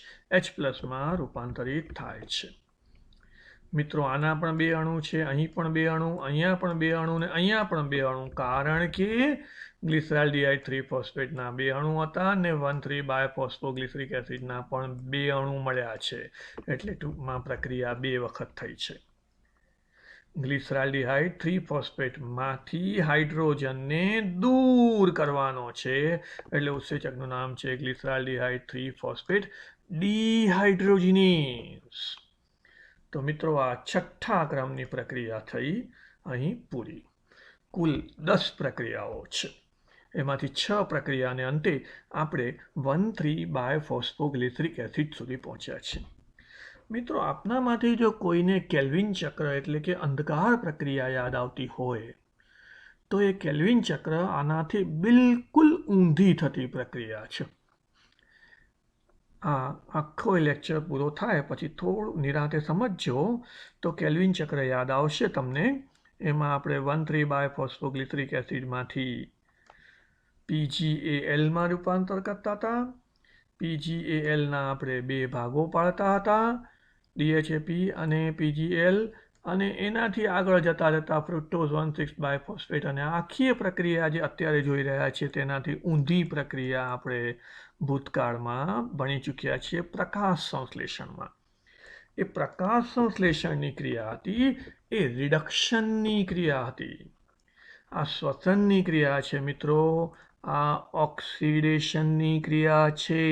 H+ માં રૂપાંતરિત થાય છે. મિત્રો, આના પણ 2 અણુ છે, અહીં પણ 2 અણુ, અહીંયા પણ 2 અણુ ને અહીંયા પણ 2 અણુ, કારણ કે ગ્લિસરાલ્ડિહાઇડ 3 ફોસ્ફેટના 2 અણુ હતા અને 1,3-બાયફોસ્ફોગ્લિસરિક એસિડના પણ 2 અણુ મળ્યા છે. એટલે ટૂંકમાં પ્રક્રિયા 2 વખત થઈ છે. ગ્લિસરાલ્ડિહાઇડ 3 ફોસ્ફેટમાંથી હાઇડ્રોજનને દૂર કરવાનો છે, એટલે ઉત્સેચકનું નામ છે ગ્લિસરાલ્ડિહાઇડ 3 ફોસ્ફેટ ડિહાઇડ્રોજિનેઝ. તો મિત્રો, આ છઠ્ઠા ક્રમની પ્રક્રિયા થઈ અહીં પૂરી. કુલ 10 પ્રક્રિયાઓ છે. એમાંથી 6 પ્રક્રિયાને અંતે આપણે 1,3-બાયફોસ્ફોગ્લિસરિક એસિડ સુધી પહોંચ્યા છે. મિત્રો, આપનામાંથી જો કોઈને કેલ્વિન ચક્ર એટલે કે અંધકાર પ્રક્રિયા યાદ આવતી હોય તો એ કેલ્વિન ચક્ર આનાથી બિલકુલ ઊંધી થતી પ્રક્રિયા છે. આ આખો લેક્ચર પૂરો થાય પછી થોડું નિરાંતે સમજજો તો કેલ્વિન ચક્ર યાદ આવશે તમને. એમાં આપણે 1,3-બાયફોસ્ફોગ્લિસરિક એસિડમાંથી PgAlમાં રૂપાંતર કરતા હતા. PgAlના આપણે 2 ભાગો પાડતા હતા, DHAP અને PgAl, અને એનાથી આગળ જતા ફ્રુક્ટોઝ 1,6-બાયફોસ્ફેટ અને આખી પ્રક્રિયા જે અત્યારે જોઈ રહ્યા છીએ તેનાથી ઊંધી પ્રક્રિયા આપણે ભૂતકાળમાં ભણી ચૂક્યા છીએ પ્રકાશ સંશ્લેષણમાં. એ પ્રકાશ સંશ્લેષણની ક્રિયા હતી એ રિડક્શનની ક્રિયા હતી. આ શ્વસનની ક્રિયા છે મિત્રો, આ ઓક્સિડેશનની ક્રિયા છે.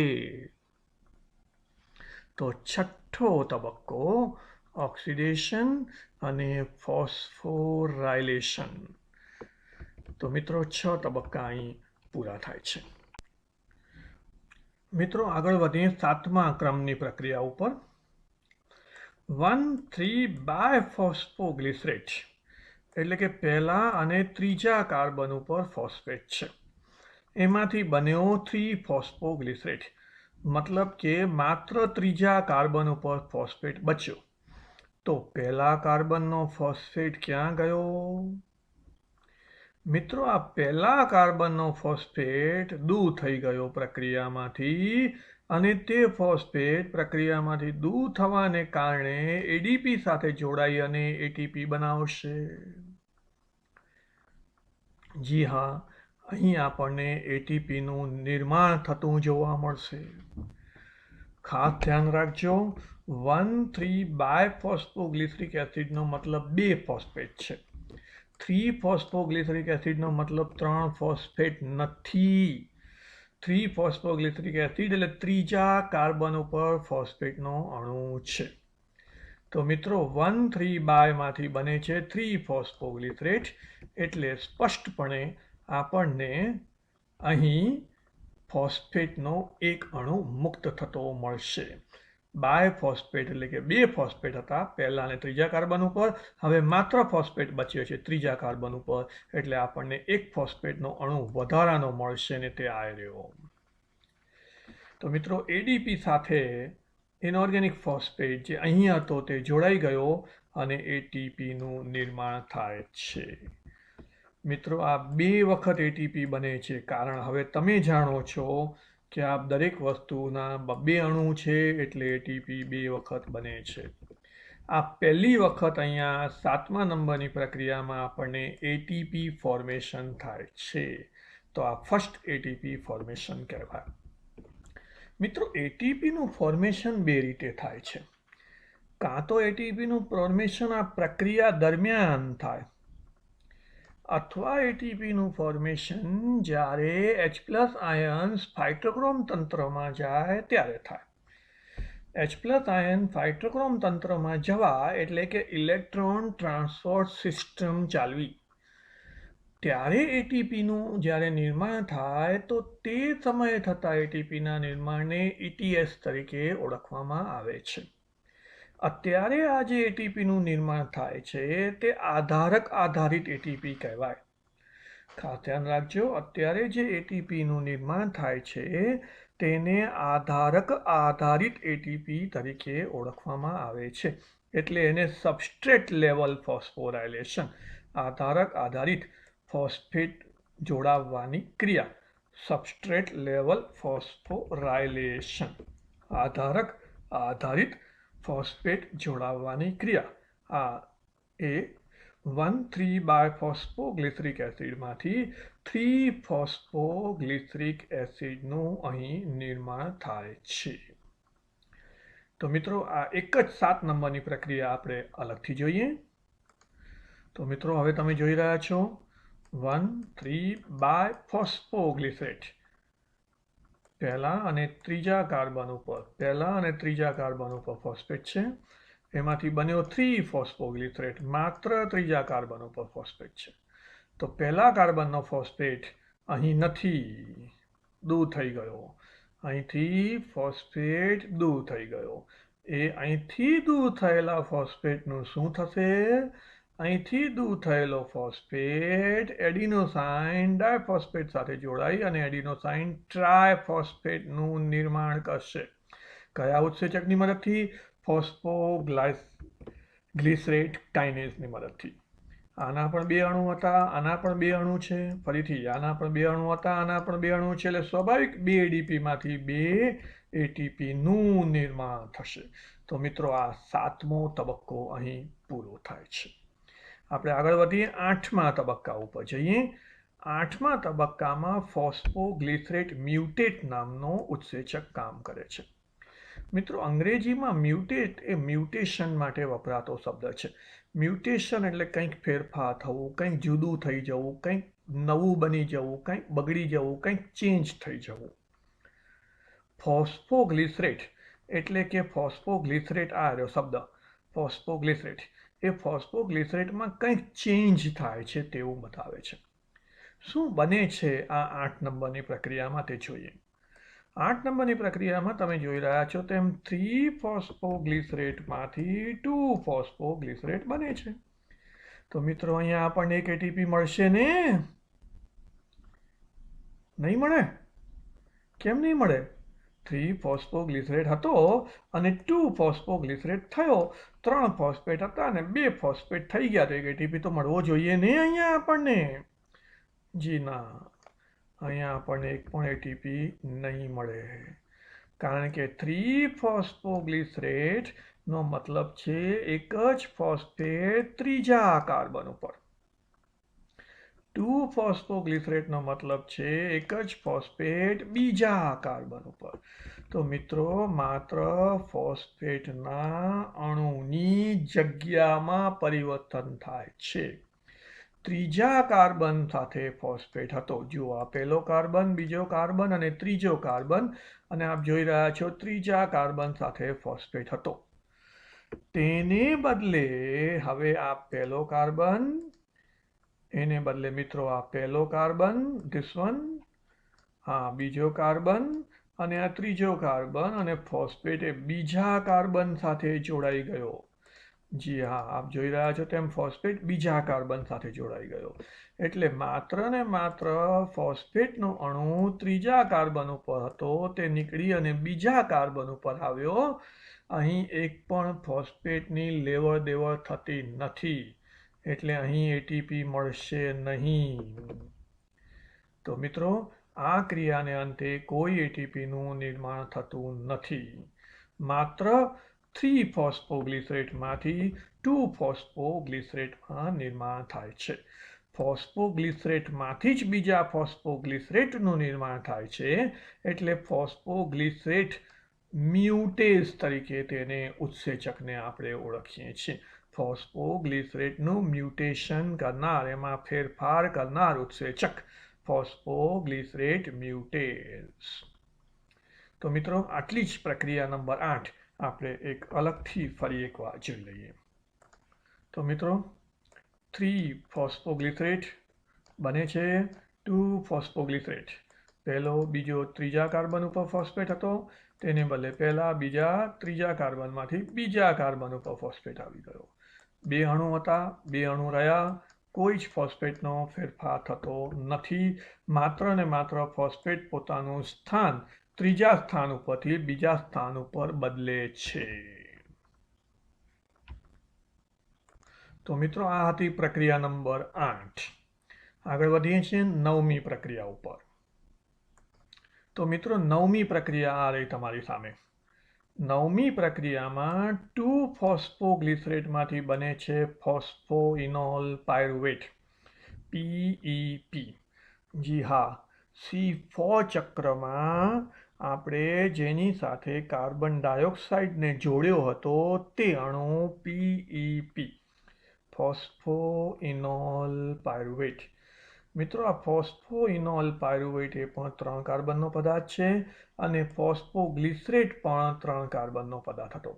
તો છઠ્ઠો છઠ્ઠો તબક્કો ઓક્સિડેશન અને ફોસ્ફોરાયલેશન. તો મિત્રો 6 તબક્કા અહીં પૂરા થાય છે. મિત્રો આગળ વધીએ 7મા ક્રમની પ્રક્રિયા ઉપર. 1,3-બાયફોસ્ફોગ્લિસરેટ એટલે કે પહેલા અને ત્રીજા કાર્બન ઉપર ફોસ્ફેટ છે, એમાંથી બન્યો 3-ફોસ્ફોગ્લિસરેટ, મતલબ કે માત્ર ત્રીજા કાર્બન ઉપર ફોસ્ફેટ બચ્યો. તો પહેલા કાર્બનનો ફોસ્ફેટ ક્યાં ગયો? મિત્રો આ પહેલા કાર્બનનો ફોસ્ફેટ દૂર થઈ ગયો પ્રક્રિયામાંથી, અને તે ફોસ્ફેટ પ્રક્રિયામાંથી દૂર થવાને કારણે એડીપી સાથે જોડાઈ અને એટીપી બનાવશે. જી હા, અહીં આપણને એટીપીનું નિર્માણ થતું જોવા મળશે. ખાસ ધ્યાન રાખજો, 1,3-બાયફોસ્ફોગ્લિસરિક એસિડનો મતલબ 2 ફોસ્ફેટ છે. 3-ફોસ્ફોગ્લિસરિક એસિડનો મતલબ 3 ફોસ્ફેટ નથી. 3-ફોસ્ફોગ્લિસરિક એસિડ એટલે ત્રીજા કાર્બન ઉપર ફોસ્ફેટનો અણુ છે. તો મિત્રો 1,3-બાયમાંથી બને છે 3-ફોસ્ફોગ્લિસરેટ, એટલે સ્પષ્ટપણે આપણને અહીં ફોસ્ફેટનો એક અણુ મુક્ત થતો મળશે. બાયફોસ્ફેટ એટલે કે 2 ફોસ્ફેટ હતા પહેલા અને ત્રીજા કાર્બન ઉપર, હવે માત્ર ફોસ્ફેટ બચ્યો છે ત્રીજા કાર્બન ઉપર, એટલે આપણને એક ફોસ્ફેટનો અણુ વધારાનો મળશે ને તે આ રહ્યો. તો મિત્રો એડીપી સાથે ઇનઓર્ગેનિક ફોસ્ફેટ જે અહીં હતો તે જોડાઈ ગયો અને એટીપીનું નિર્માણ થાય છે. મિત્રો આ 2 વખત એટીપી બને છે, કારણ હવે તમે જાણો છો કે આ દરેક વસ્તુના 2 અણુ છે એટલે એટીપી 2 વખત બને છે. આ પહેલી વખત અહીંયા 7મા નંબરની પ્રક્રિયામાં આપણને એટીપી ફોર્મેશન થાય છે. તો આ ફર્સ્ટ એટીપી ફોર્મેશન કહેવાય. મિત્રો એટીપીનું ફોર્મેશન 2 રીતે થાય છે. કાં તો એટીપીનું ફોર્મેશન આ પ્રક્રિયા દરમિયાન થાય, અથવા એટીપીનું ફોર્મેશન જ્યારે H+ આયન્સ ફાઇટોક્રોમ તંત્રમાં જાય ત્યારે થાય. H+ આયન ફાઇટોક્રોમ તંત્રમાં જવા એટલે કે ઇલેક્ટ્રોન ટ્રાન્સપોર્ટ સિસ્ટમ ચાલવી, ત્યારે એટીપીનું જ્યારે નિર્માણ થાય તો તે સમયે થતા એટીપીના નિર્માણને ETS તરીકે ઓળખવામાં આવે છે. અત્યારે આ જે એટીપીનું નિર્માણ થાય છે તે આધારક આધારિત એટીપી કહેવાય. ખાસ ધ્યાન રાખજો, અત્યારે જે એટીપીનું નિર્માણ થાય છે તેને આધારક આધારિત એટીપી તરીકે ઓળખવામાં આવે છે. એટલે એને સબસ્ટ્રેટ લેવલ ફોસ્ફોરાયલેશન, આધારક આધારિત ફોસ્ફેટ જોડાવવાની ક્રિયા, સબસ્ટ્રેટ લેવલ ફોસ્ફોરાયલેશન, આધારક આધારિત ફોસ્ફેટ જોડાવવાની ક્રિયા. આ એ 1,3-બાયફોસ્ફોગ્લિસરિક એસિડમાંથી 3-ફોસ્ફોગ્લિસરિક એસિડનું અહીં નિર્માણ થાય છે. તો મિત્રો આ એક જ 7 નંબરની પ્રક્રિયા આપણે અલગથી જોઈએ. તો મિત્રો હવે તમે જોઈ રહ્યા છો 1,3-બાયફોસ્ફોગ્લિસરેટ પહેલા અને ત્રીજા કાર્બન ઉપર ફોસ્ફેટ છે, એમાંથી બન્યો 3-ફોસ્ફોગ્લિસરેટ, માત્ર ત્રીજા કાર્બન ઉપર ફોસ્ફેટ છે. તો પહેલા કાર્બનનો ફોસ્ફેટ અહીં નથી, દૂર થઈ ગયો. અહીંથી ફોસ્ફેટ દૂર થઈ ગયો. એ અહીંથી દૂર થયેલા ફોસ્ફેટનું શું થશે? અહીંથી દૂર થયેલો ફોસ્ફેટ એડિનોસાઇન ડાયફોસ્ફેટ સાથે જોડાઈ અને એડિનોસાઇન ટ્રાયફોસ્ફેટનું નિર્માણ કરશે. કયા ઉત્સેચકની મદદથી? ફોસ્ફોગ્લિસરેટ કાઇનેઝની મદદથી. આના પણ 2 અણુ હતા, આના પણ 2 અણુ છે, ફરીથી આના પણ 2 અણુ હતા, આના પણ 2 અણુ છે, એટલે સ્વાભાવિક 2 એડીપીમાંથી 2 એટીપીનું નિર્માણ થશે. તો મિત્રો આ 7મો તબક્કો અહીં પૂરો થાય છે. આપણે આગળ વધીએ 8મા તબક્કા ઉપર જઈએ. 8મા તબક્કામાં ફોસ્ફોગ્લિસરેટ મ્યુટેટ નામનો ઉત્સેચક કામ કરે છે. મિત્રો અંગ્રેજીમાં મ્યુટેટ એ મ્યુટેશન માટે વપરાતો શબ્દ છે. મ્યુટેશન એટલે કંઈક ફેરફાર થવું, કંઈક જુદું થઈ જવું, કંઈક નવું બની જવું, કંઈક બગડી જવું, કંઈક ચેન્જ થઈ જવું. ફોસ્ફોગ્લિસરેટ એટલે કે ફોસ્ફોગ્લિસરેટ, આ રહ્યો શબ્દ ફોસ્ફોગ્લિસરેટ, એ ફોસ્ફોગ્લિસરેટમાં કંઈક ચેન્જ થાય છે તેવું બતાવે છે. શું બને છે આ 8 નંબરની પ્રક્રિયામાં તે જોઈએ. 8 નંબરની પ્રક્રિયામાં તમે જોઈ રહ્યા છો તેમ 3 ફોસ્ફોગ્લિસરેટમાંથી 2 ફોસ્ફોગ્લિસરેટ બને છે. તો મિત્રો અહીંયા આપણને એક એટીપી મળશે ને? નહીં મળે? કેમ નહીં મળે? 3 ફોસ્ફોગ્લિસરેટ હતો અને 2 ફોસ્ફોગ્લિસરેટ થયો. 3 ફોસ્ફેટ હતા અને 2 ફોસ્ફેટ થઈ ગયા, તો એક એટીપી તો મળવો જોઈએ ને અહીંયા આપણને. જી ના, અહીંયા આપણને એક પણ એટીપી નહીં મળે, કારણ કે 3 ફોસ્ફોગ્લિસરેટ નો મતલબ છે એક જ ફોસ્ફેટ ત્રીજા કાર્બન ઉપર. 2 ફોસ્ફોગ્લિસરેટનો મતલબ છે એક જ ફોસ્ફેટ બીજા કાર્બન ઉપર. તો મિત્રો માત્ર ફોસ્ફેટના અણુની જગ્યામાં પરિવર્તન થાય છે. ત્રીજા કાર્બન સાથે ફોસ્ફેટ હતો. જુઓ, આ પહેલો કાર્બન, બીજો કાર્બન અને ત્રીજો કાર્બન, અને આપ જોઈ રહ્યા છો ત્રીજા કાર્બન સાથે ફોસ્ફેટ હતો. તેને બદલે હવે આ પહેલો કાર્બન, એને બદલે મિત્રો આ પહેલો કાર્બન, ધીસ વન, હા બીજો કાર્બન અને આ ત્રીજો કાર્બન, અને ફોસ્ફેટ એ બીજા કાર્બન સાથે જોડાઈ ગયો. જી હા, આપ જોઈ રહ્યા છો તેમ ફોસ્ફેટ બીજા કાર્બન સાથે જોડાઈ ગયો. એટલે માત્ર ને માત્ર ફોસ્ફેટનો અણુ ત્રીજા કાર્બન ઉપર હતો, તે નીકળી અને બીજા કાર્બન ઉપર આવ્યો. અહીં એક પણ ફોસ્ફેટની લેવડ દેવડ થતી નથી, એટલે અહીં એટીપી મળશે નહીં. તો મિત્રો આ ક્રિયાને અંતે કોઈ એટીપીનું નિર્માણ થતું નથી. માત્ર 3 ફોસ્ફોગ્લિસરેટમાંથી 2 ફોસ્ફોગ્લિસરેટમાં નિર્માણ થાય છે. ફોસ્ફોગ્લિસરેટમાંથી જ બીજા ફોસ્ફોગ્લિસરેટનું નિર્માણ થાય છે, એટલે ફોસ્ફોગ્લિસરેટ મ્યુટેઝ તરીકે તેને ઉત્સેચકને આપણે ઓળખીએ છીએ. ફોસ્ફોગ્લિસરેટનું મ્યુટેશન કરનાર, એમાં ફેરફાર કરનાર ઉત્સેચક ફોસ્ફોગ્લિસરેટ મ્યુટેઝ. તો મિત્રો આટલી જ પ્રક્રિયા નંબર 8 આપણે એક અલગથી ફરી એકવાર જોઈ લઈએ. તો મિત્રો 3 ફોસ્ફોગ્લિસરેટ બને છે 2 ફોસ્ફોગ્લિસરેટ. પહેલો, બીજો, ત્રીજા કાર્બન ઉપર ફોસ્ફેટ હતો, તેને બદલે પહેલા, બીજા, ત્રીજા કાર્બનમાંથી બીજા કાર્બન ઉપર ફોસ્ફેટ આવી ગયો. 2 અણુ હતા, 2 અણુ રહ્યા, કોઈ જ ફોસ્ફેટનો ફેરફાર થતો નથી. માત્ર ને માત્ર ફોસ્ફેટ પોતાનું સ્થાન ત્રીજા સ્થાન ઉપરથી બીજા સ્થાન ઉપર બદલે છે. તો મિત્રો આ હતી પ્રક્રિયા નંબર 8. આગળ વધીએ છીએ 9મી પ્રક્રિયા ઉપર. તો મિત્રો 9મી પ્રક્રિયા આ રહી તમારી સામે. 9મી પ્રક્રિયામાં 2 ફોસ્ફોગ્લિસરેટમાંથી બને છે ફોસ્ફોઇનોલ પાયરુવેટ, PEP. જી હા, C4 ચક્રમાં આપણે જેની સાથે કાર્બન ડાયોક્સાઇડને જોડ્યો હતો તે અણુ PEP, ફોસ્ફોઇનોલ પાયરુવેટ. મિત્રો આ ફોસ્ફોઇનોલ પાયરુવેટ એ પણ 3 કાર્બનનો પદાર્થ છે, અને ફોસ્ફોગ્લિસરેટ પણ 3 કાર્બનનો પદાર્થ હતો.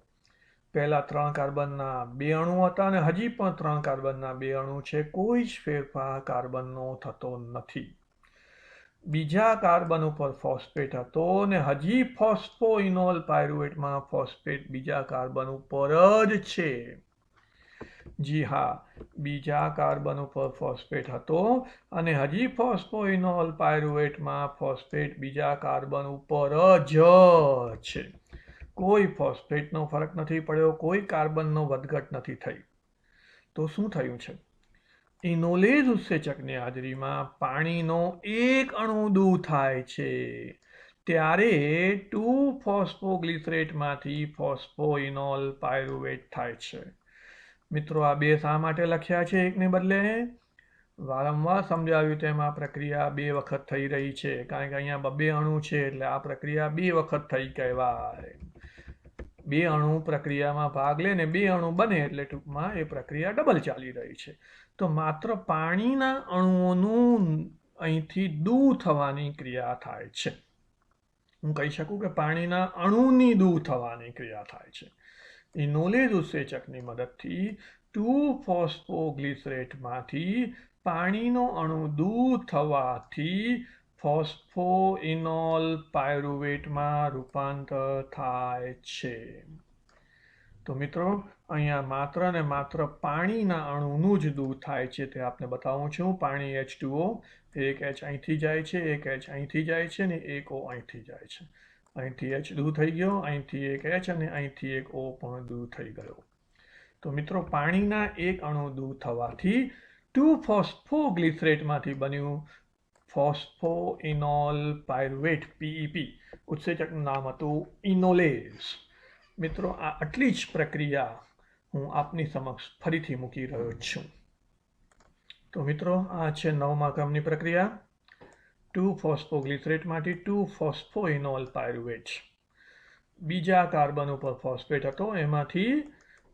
પહેલા 3 કાર્બનના 2 અણુ હતા અને હજી પણ 3 કાર્બનના 2 અણુ છે. કોઈ જ ફેરફાર કાર્બનનો થતો નથી. બીજા કાર્બન ઉપર ફોસ્ફેટ હતો અને હજી ફોસ્ફોઇનોલ પાયરુવેટમાં ફોસ્ફેટ બીજા કાર્બન ઉપર જ છે. જી હા, બીજા કાર્બન ઉપર ફોસ્ફેટ હતો અને હજી ફોસ્ફોઇનોલ પાયરુવેટમાં ફોસ્ફેટ બીજા કાર્બન ઉપર જ છે. કોઈ ફોસ્ફેટનો ફરક નથી પડ્યો, કોઈ કાર્બનનો વધઘટ નથી થઈ. તો શું થયું છે? ઇનોલેઝ ઉત્સેચકની હાજરીમાં પાણીનો એક અણુ દૂર થાય છે, ત્યારે 2 ફોસ્ફોગ્લિસરેટમાંથી ફોસ્ફોઇનોલ પાયરુવેટ થાય છે. મિત્રો આ 2 શા માટે લખ્યા છે એકને બદલે? વારંવાર સમજાવ્યું તેમ આ પ્રક્રિયા 2 વખત થઈ રહી છે, કારણ કે અહીંયા 2 અણુ છે, એટલે આ પ્રક્રિયા 2 વખત થઈ કહેવાય. 2 અણુ પ્રક્રિયામાં ભાગ લે ને 2 અણુ બને, એટલે ટૂંકમાં એ પ્રક્રિયા ડબલ ચાલી રહી છે. તો માત્ર પાણીના અણુઓનું અહીંથી દૂર થવાની ક્રિયા થાય છે. હું કહી શકું કે પાણીના અણુની દૂર થવાની ક્રિયા થાય છે. ઇનોલેઝ ઉત્સેચકની મદદથી 2-ફોસ્ફોગ્લિસરેટમાંથી પાણીનો અણુ દૂર થવાથી ફોસ્ફોઇનોલ પાયરુવેટમાં રૂપાંતર થાય છે. તો મિત્રો, અહીંયા માત્ર ને માત્ર પાણીના અણુનું જ દૂર થાય છે તે આપને બતાવું છું. પાણી H2O, એક H અહીંથી જાય છે, એક H અહીંથી જાય છે ને એક O અહીંથી જાય છે. અહીંથી H દૂર થઈ ગયો, અહીંથી એક H અને અહીંથી એક O પણ દૂર થઈ ગયો. તો મિત્રો, પાણીના એક અણુ દૂર થવાથી 2-ફોસ્ફોગ્લિસરેટમાંથી બન્યું ફોસ્ફોઇનોલ પાયરુવેટ PEP. ઉત્સેચકનું નામ હતું ઇનોલેઝ. મિત્રો, આ આટલી જ પ્રક્રિયા હું આપની સમક્ષ ફરીથી મૂકી રહ્યો છું. તો મિત્રો, આ છે 9મા ક્રમની પ્રક્રિયા. 2-ફોસ્ફોગ્લિસરેટમાંથી 2-ફોસ્ફોઇનોલ પાયરુવેટ. બીજા કાર્બન ઉપર ફોસ્ફેટ હતો, એમાંથી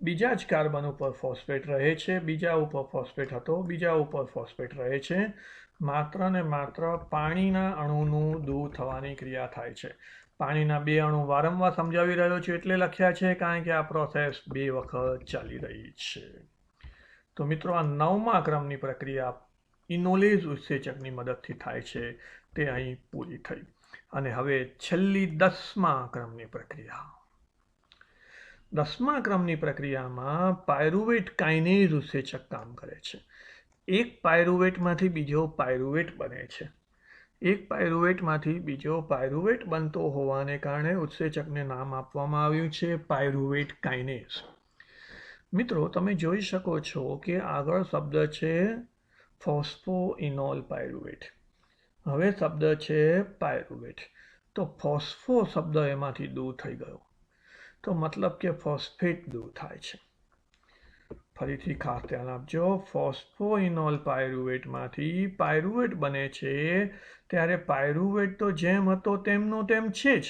બીજા જ કાર્બન ઉપર ફોસ્ફેટ રહે છે, બીજા ઉપર ફોસ્ફેટ હતો, બીજા ઉપર ફોસ્ફેટ રહે છે. માત્ર ને માત્ર પાણીના અણુનું દૂર થવાની ક્રિયા થાય છે. પાણીના 2 અણુ વારંવાર સમજાવી રહ્યો છું એટલે લખ્યા છે કારણ કે આ પ્રોસેસ 2 વખત ચાલી રહી છે. તો મિત્રો, આ 9મા ક્રમની પ્રક્રિયા ઇનોલેઝ ઉત્સેચકની મદદથી થાય છે તે અહીં પૂરી થઈ. અને હવે છેલ્લી 10મા ક્રમની પ્રક્રિયા. 10મા ક્રમની પ્રક્રિયામાં પાયરુવેટ કાઇનેઝ ઉત્સેચક કામ કરે છે. એક પાયરુવેટમાંથી બીજો પાયરુવેટ બને છે. એક પાયરુવેટમાંથી બીજો પાયરુવેટ બનતો હોવાને કારણે ઉત્સેચકને નામ આપવામાં આવ્યું છે પાયરુવેટ કાઇનેઝ. મિત્રો, તમે જોઈ શકો છો કે આગળ શબ્દ છે ફોસ્ફોઇનોલ પાયરુવેટ, હવે શબ્દ છે પાયરુવેટ. તો ફોસ્ફો શબ્દ એમાંથી દૂર થઈ ગયો, તો મતલબ કે ફોસ્ફેટ દૂર થાય છે. ફરીથી ખાસ ધ્યાન આપજો, ફોસ્ફોઇનોલ પાયરુવેટમાંથી પાયરુવેટ બને છે ત્યારે પાયરુવેટ તો જેમ હતો તેમનો તેમ છે જ,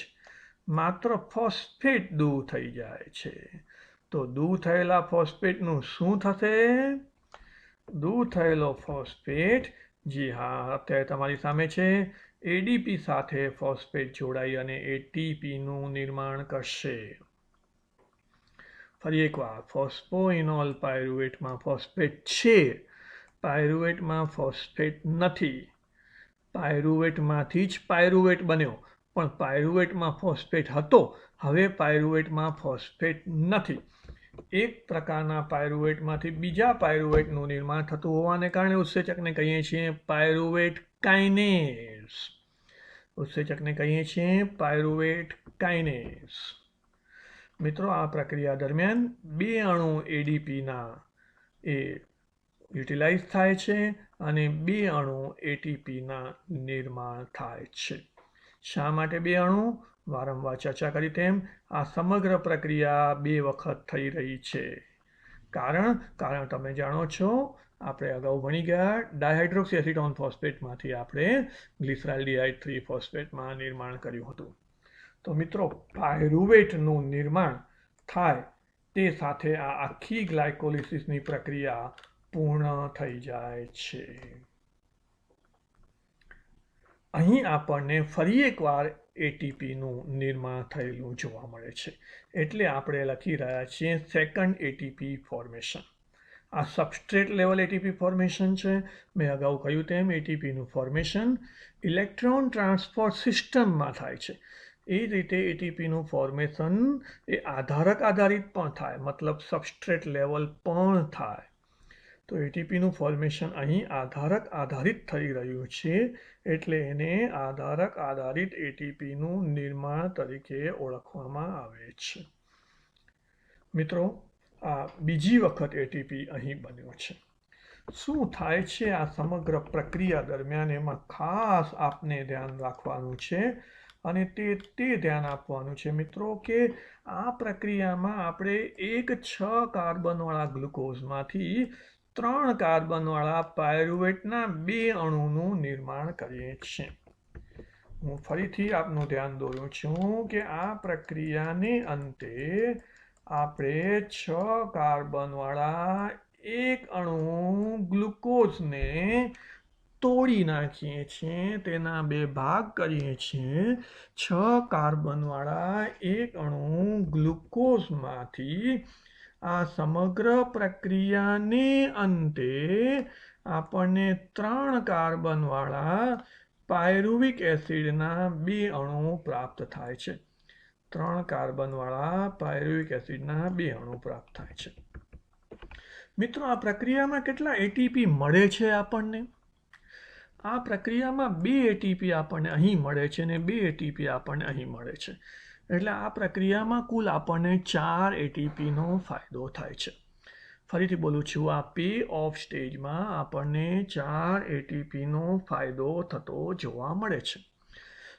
માત્ર ફોસ્ફેટ દૂર થઈ જાય છે. તો દૂર થયેલા ફોસ્ફેટનું શું થશે? દૂર થયેલો ફોસ્ફેટ, જી હા, અત્યારે તમારી સામે છે, એડીપી સાથે ફોસ્ફેટ જોડાઈ અને એટીપીનું નિર્માણ કરશે. ફરી એકવાર, ફોસ્ફોઇનોલ પાયરુવેટમાં ફોસ્ફેટ છે, પાયરુવેટમાં ફોસ્ફેટ નથી. પાયરુવેટમાંથી જ પાયરુવેટ બન્યો, પણ પાયરુવેટમાં ફોસ્ફેટ હતો, હવે પાયરુવેટમાં ફોસ્ફેટ નથી. એક પ્રકારના પાયરુવેટમાંથી બીજા પાયરુવેટનું નિર્માણ થતું હોવાને કારણે ઉત્સેચકને કહીએ છીએ પાયરુવેટ કાઇનેઝ. ઉત્સેચકને કહીએ છીએ પાયરુવેટ કાઇનેઝ. મિત્રો, આ પ્રક્રિયા દરમિયાન 2 અણુ એડીપીના એ યુટિલાઇઝ થાય છે અને 2 અણુ એટીપીના નિર્માણ થાય છે. શા માટે 2 અણુ? વારંવાર ચર્ચા કરી તેમ આ સમગ્ર પ્રક્રિયા 2 વખત થઈ રહી છે. કારણ તમે જાણો છો, આપણે અગાઉ ભણી ગયા, ડાયહાઇડ્રોક્સી એસિટોન ફોસ્ફેટમાંથી આપણે ગ્લિસરાલ્ડિહાઇડ 3 ફોસ્ફેટમાં નિર્માણ કર્યું હતું. તો મિત્રો, પાયરુવેટનું નિર્માણ થાય તે સાથે આ આખી ગ્લાયકોલિસિસની પ્રક્રિયા પૂર્ણ થઈ જાય છે. અહીં આપણને ફરી એકવાર એટીપીનું નિર્માણ થયેલું જોવા મળે છે, એટલે આપણે લખી રહ્યા છીએ સેકન્ડ એટીપી ફોર્મેશન. આ સબસ્ટ્રેટ લેવલ એટીપી ફોર્મેશન છે. મેં અગાઉ કહ્યું તેમ એટીપીનું ફોર્મેશન ઇલેક્ટ્રોન ટ્રાન્સપોર્ટ સિસ્ટમમાં થાય છે. એ જ રીતે એટીપીનું ફોર્મેશન એ આધારક આધારિત પણ થાય, મતલબ સબસ્ટ્રેટ લેવલ પણ થાય. તો એટીપીનું ફોર્મેશન અહીં આધારક આધારિત થઈ રહ્યું છે, એટલે એને આધારક આધારિત એટીપીનું નિર્માણ તરીકે ઓળખવામાં આવે છે. મિત્રો, આ બીજી વખત એટીપી અહીં બન્યો છે. શું થાય છે આ સમગ્ર પ્રક્રિયા દરમિયાન, એમાં ખાસ આપને ધ્યાન રાખવાનું છે અને તે ધ્યાન આપવાનું છે મિત્રો કે આ પ્રક્રિયામાં આપણે 6 કાર્બનવાળા ગ્લુકોઝમાંથી 3 કાર્બનવાળા પાયરુવેટના 2 અણુનું નિર્માણ કરીએ છીએ. હું ફરીથી આપનું ધ્યાન દોરું છું કે આ પ્રક્રિયાને અંતે આપણે 6 કાર્બનવાળા 1 અણુ ગ્લુકોઝને તોડી નાખીએ છીએ, તેના 2 ભાગ કરીએ છીએ, 6 કાર્બનવાળા એક અણુ ગ્લુકોઝમાંથી આ સમગ્ર પ્રક્રિયાને અંતે આપણને 3 કાર્બનવાળા પાયરુવિક એસિડના 2 અણુ પ્રાપ્ત થાય છે. 3 કાર્બનવાળા પાયરુવિક એસિડના 2 અણુ પ્રાપ્ત થાય છે. મિત્રો, આ પ્રક્રિયામાં કેટલા એટીપી મળે છે આપણને? આ પ્રક્રિયામાં 2 એટીપી આપણને અહીં મળે છે અને 2 એટીપી આપણને અહીં મળે છે. એટલે આ પ્રક્રિયામાં કુલ આપણને 4 એટીપીનો ફાયદો થાય છે. ફરીથી બોલું છું, આ પે ઓફ સ્ટેજમાં આપણને 4 એટીપીનો ફાયદો થતો જોવા મળે છે.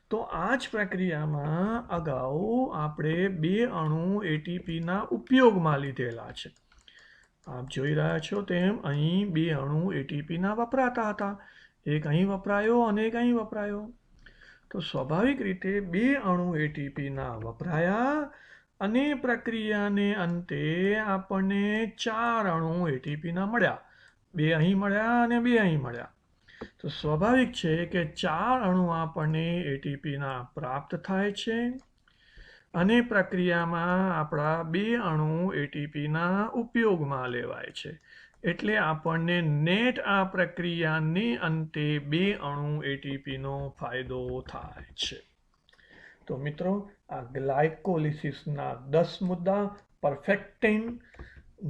તો આ જ પ્રક્રિયામાં અગાઉ આપણે 2 અણુ એટીપીના ઉપયોગમાં લીધેલા છે. આપ જોઈ રહ્યા છો તેમ અહીં 2 અણુ એટીપીના વપરાતા હતા. એક અહીં વપરાયો અને એક અહીં વપરાયો. તો સ્વાભાવિક રીતે 2 અણુ એટીપીના વપરાયા અને પ્રક્રિયાને અંતે આપણને 4 અણુ એટીપીના મળ્યા. 2 અહીં મળ્યા અને 2 અહીં મળ્યા. તો સ્વાભાવિક છે કે 4 અણુ આપણને એટીપીના પ્રાપ્ત થાય છે અને પ્રક્રિયામાં આપણા 2 અણુ એટીપીના ઉપયોગમાં લેવાય છે. એટલે આપણને નેટ આ પ્રક્રિયાને અંતે 2 અણુ એટીપીનો ફાયદો થાય છે. તો મિત્રો, આ ગ્લાયકોલિસિસના 10 મુદ્દા, પરફેક્ટિંગ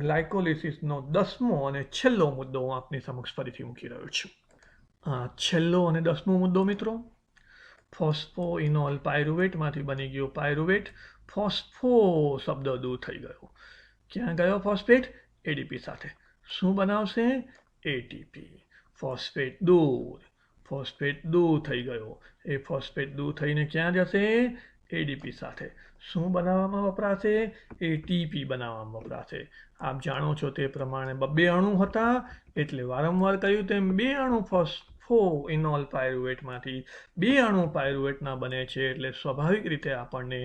ગ્લાયકોલિસિસનો 10મો અને છેલ્લો મુદ્દો હું આપની સમક્ષ ફરીથી મૂકી રહ્યો છું. છેલ્લો અને 10મો મુદ્દો મિત્રો, ફોસ્ફોઇનોલ પાયરુવેટમાંથી બની ગયો પાયરુવેટ. ફોસ્ફો શબ્દ દૂર થઈ ગયો. ક્યાં ગયો ફોસ્ફેટ? એડીપી સાથે. શું બનાવશે? એટીપી. ફોસ્ફેટ દૂર થઈ ગયો. એ ફોસ્ફેટ દૂર થઈને ક્યાં જશે? એડીપી સાથે. શું બનાવવામાં વપરાશે? એટીપી બનાવવામાં વપરાશે. આપ જાણો છો તે પ્રમાણે 2 અણુ હતા, એટલે વારંવાર કહ્યું તેમ 2 અણુ ફોસ્ફોઇનોલ પાયરુવેટમાંથી 2 અણુ પાયરુવેટના બને છે. એટલે સ્વાભાવિક રીતે આપણને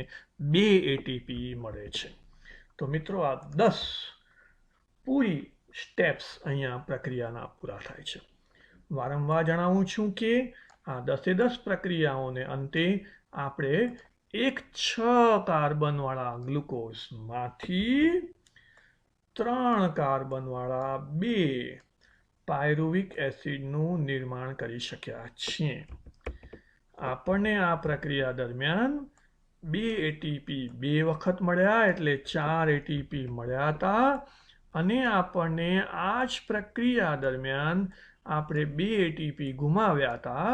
2 એટીપી મળે છે. તો મિત્રો, આ 10 પૂરી સ્ટેપ્સ અહીંયા પ્રક્રિયાના પૂરા થાય છે. વારંવાર જણાવું છું કે આ 10 પ્રક્રિયાઓને અંતે આપણે 6 કાર્બનવાળા ગ્લુકોઝમાંથી 3 કાર્બનવાળા 2 પાયરુવિક એસિડનું નિર્માણ કરી શક્યા છીએ. આપણને આ પ્રક્રિયા દરમિયાન 2 એટીપી 2 વખત મળ્યા, એટલે 4 એટીપી મળ્યા હતા. અને આપણને આ જ પ્રક્રિયા દરમિયાન આપણે 2 એટીપી ગુમાવ્યા હતા,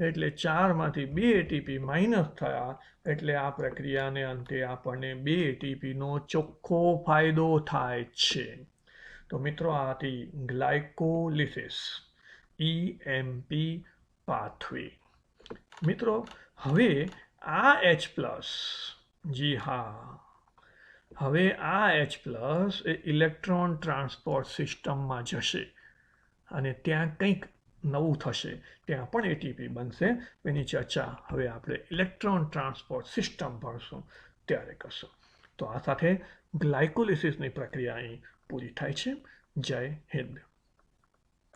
એટલે 4માંથી 2 એટીપી માઇનસ થયા. એટલે આ પ્રક્રિયાને અંતે આપણને 2 એટીપીનો ચોખ્ખો ફાયદો થાય છે. તો મિત્રો, આ હતી ગ્લાયકોલિસિસ EMP પાથવે. મિત્રો, હવે આ H+, જી હા, હવે આ H+ એ ઇલેક્ટ્રોન ટ્રાન્સપોર્ટ સિસ્ટમમાં જશે અને ત્યાં કંઈક નવું થશે. ત્યાં પણ એટીપી બનશે. એની ચર્ચા હવે આપણે ઇલેક્ટ્રોન ટ્રાન્સપોર્ટ સિસ્ટમ ભણશું ત્યારે કરશું. તો આ સાથે ગ્લાયકોલિસિસની પ્રક્રિયા અહીં પૂરી થાય છે. જય હિન્દ.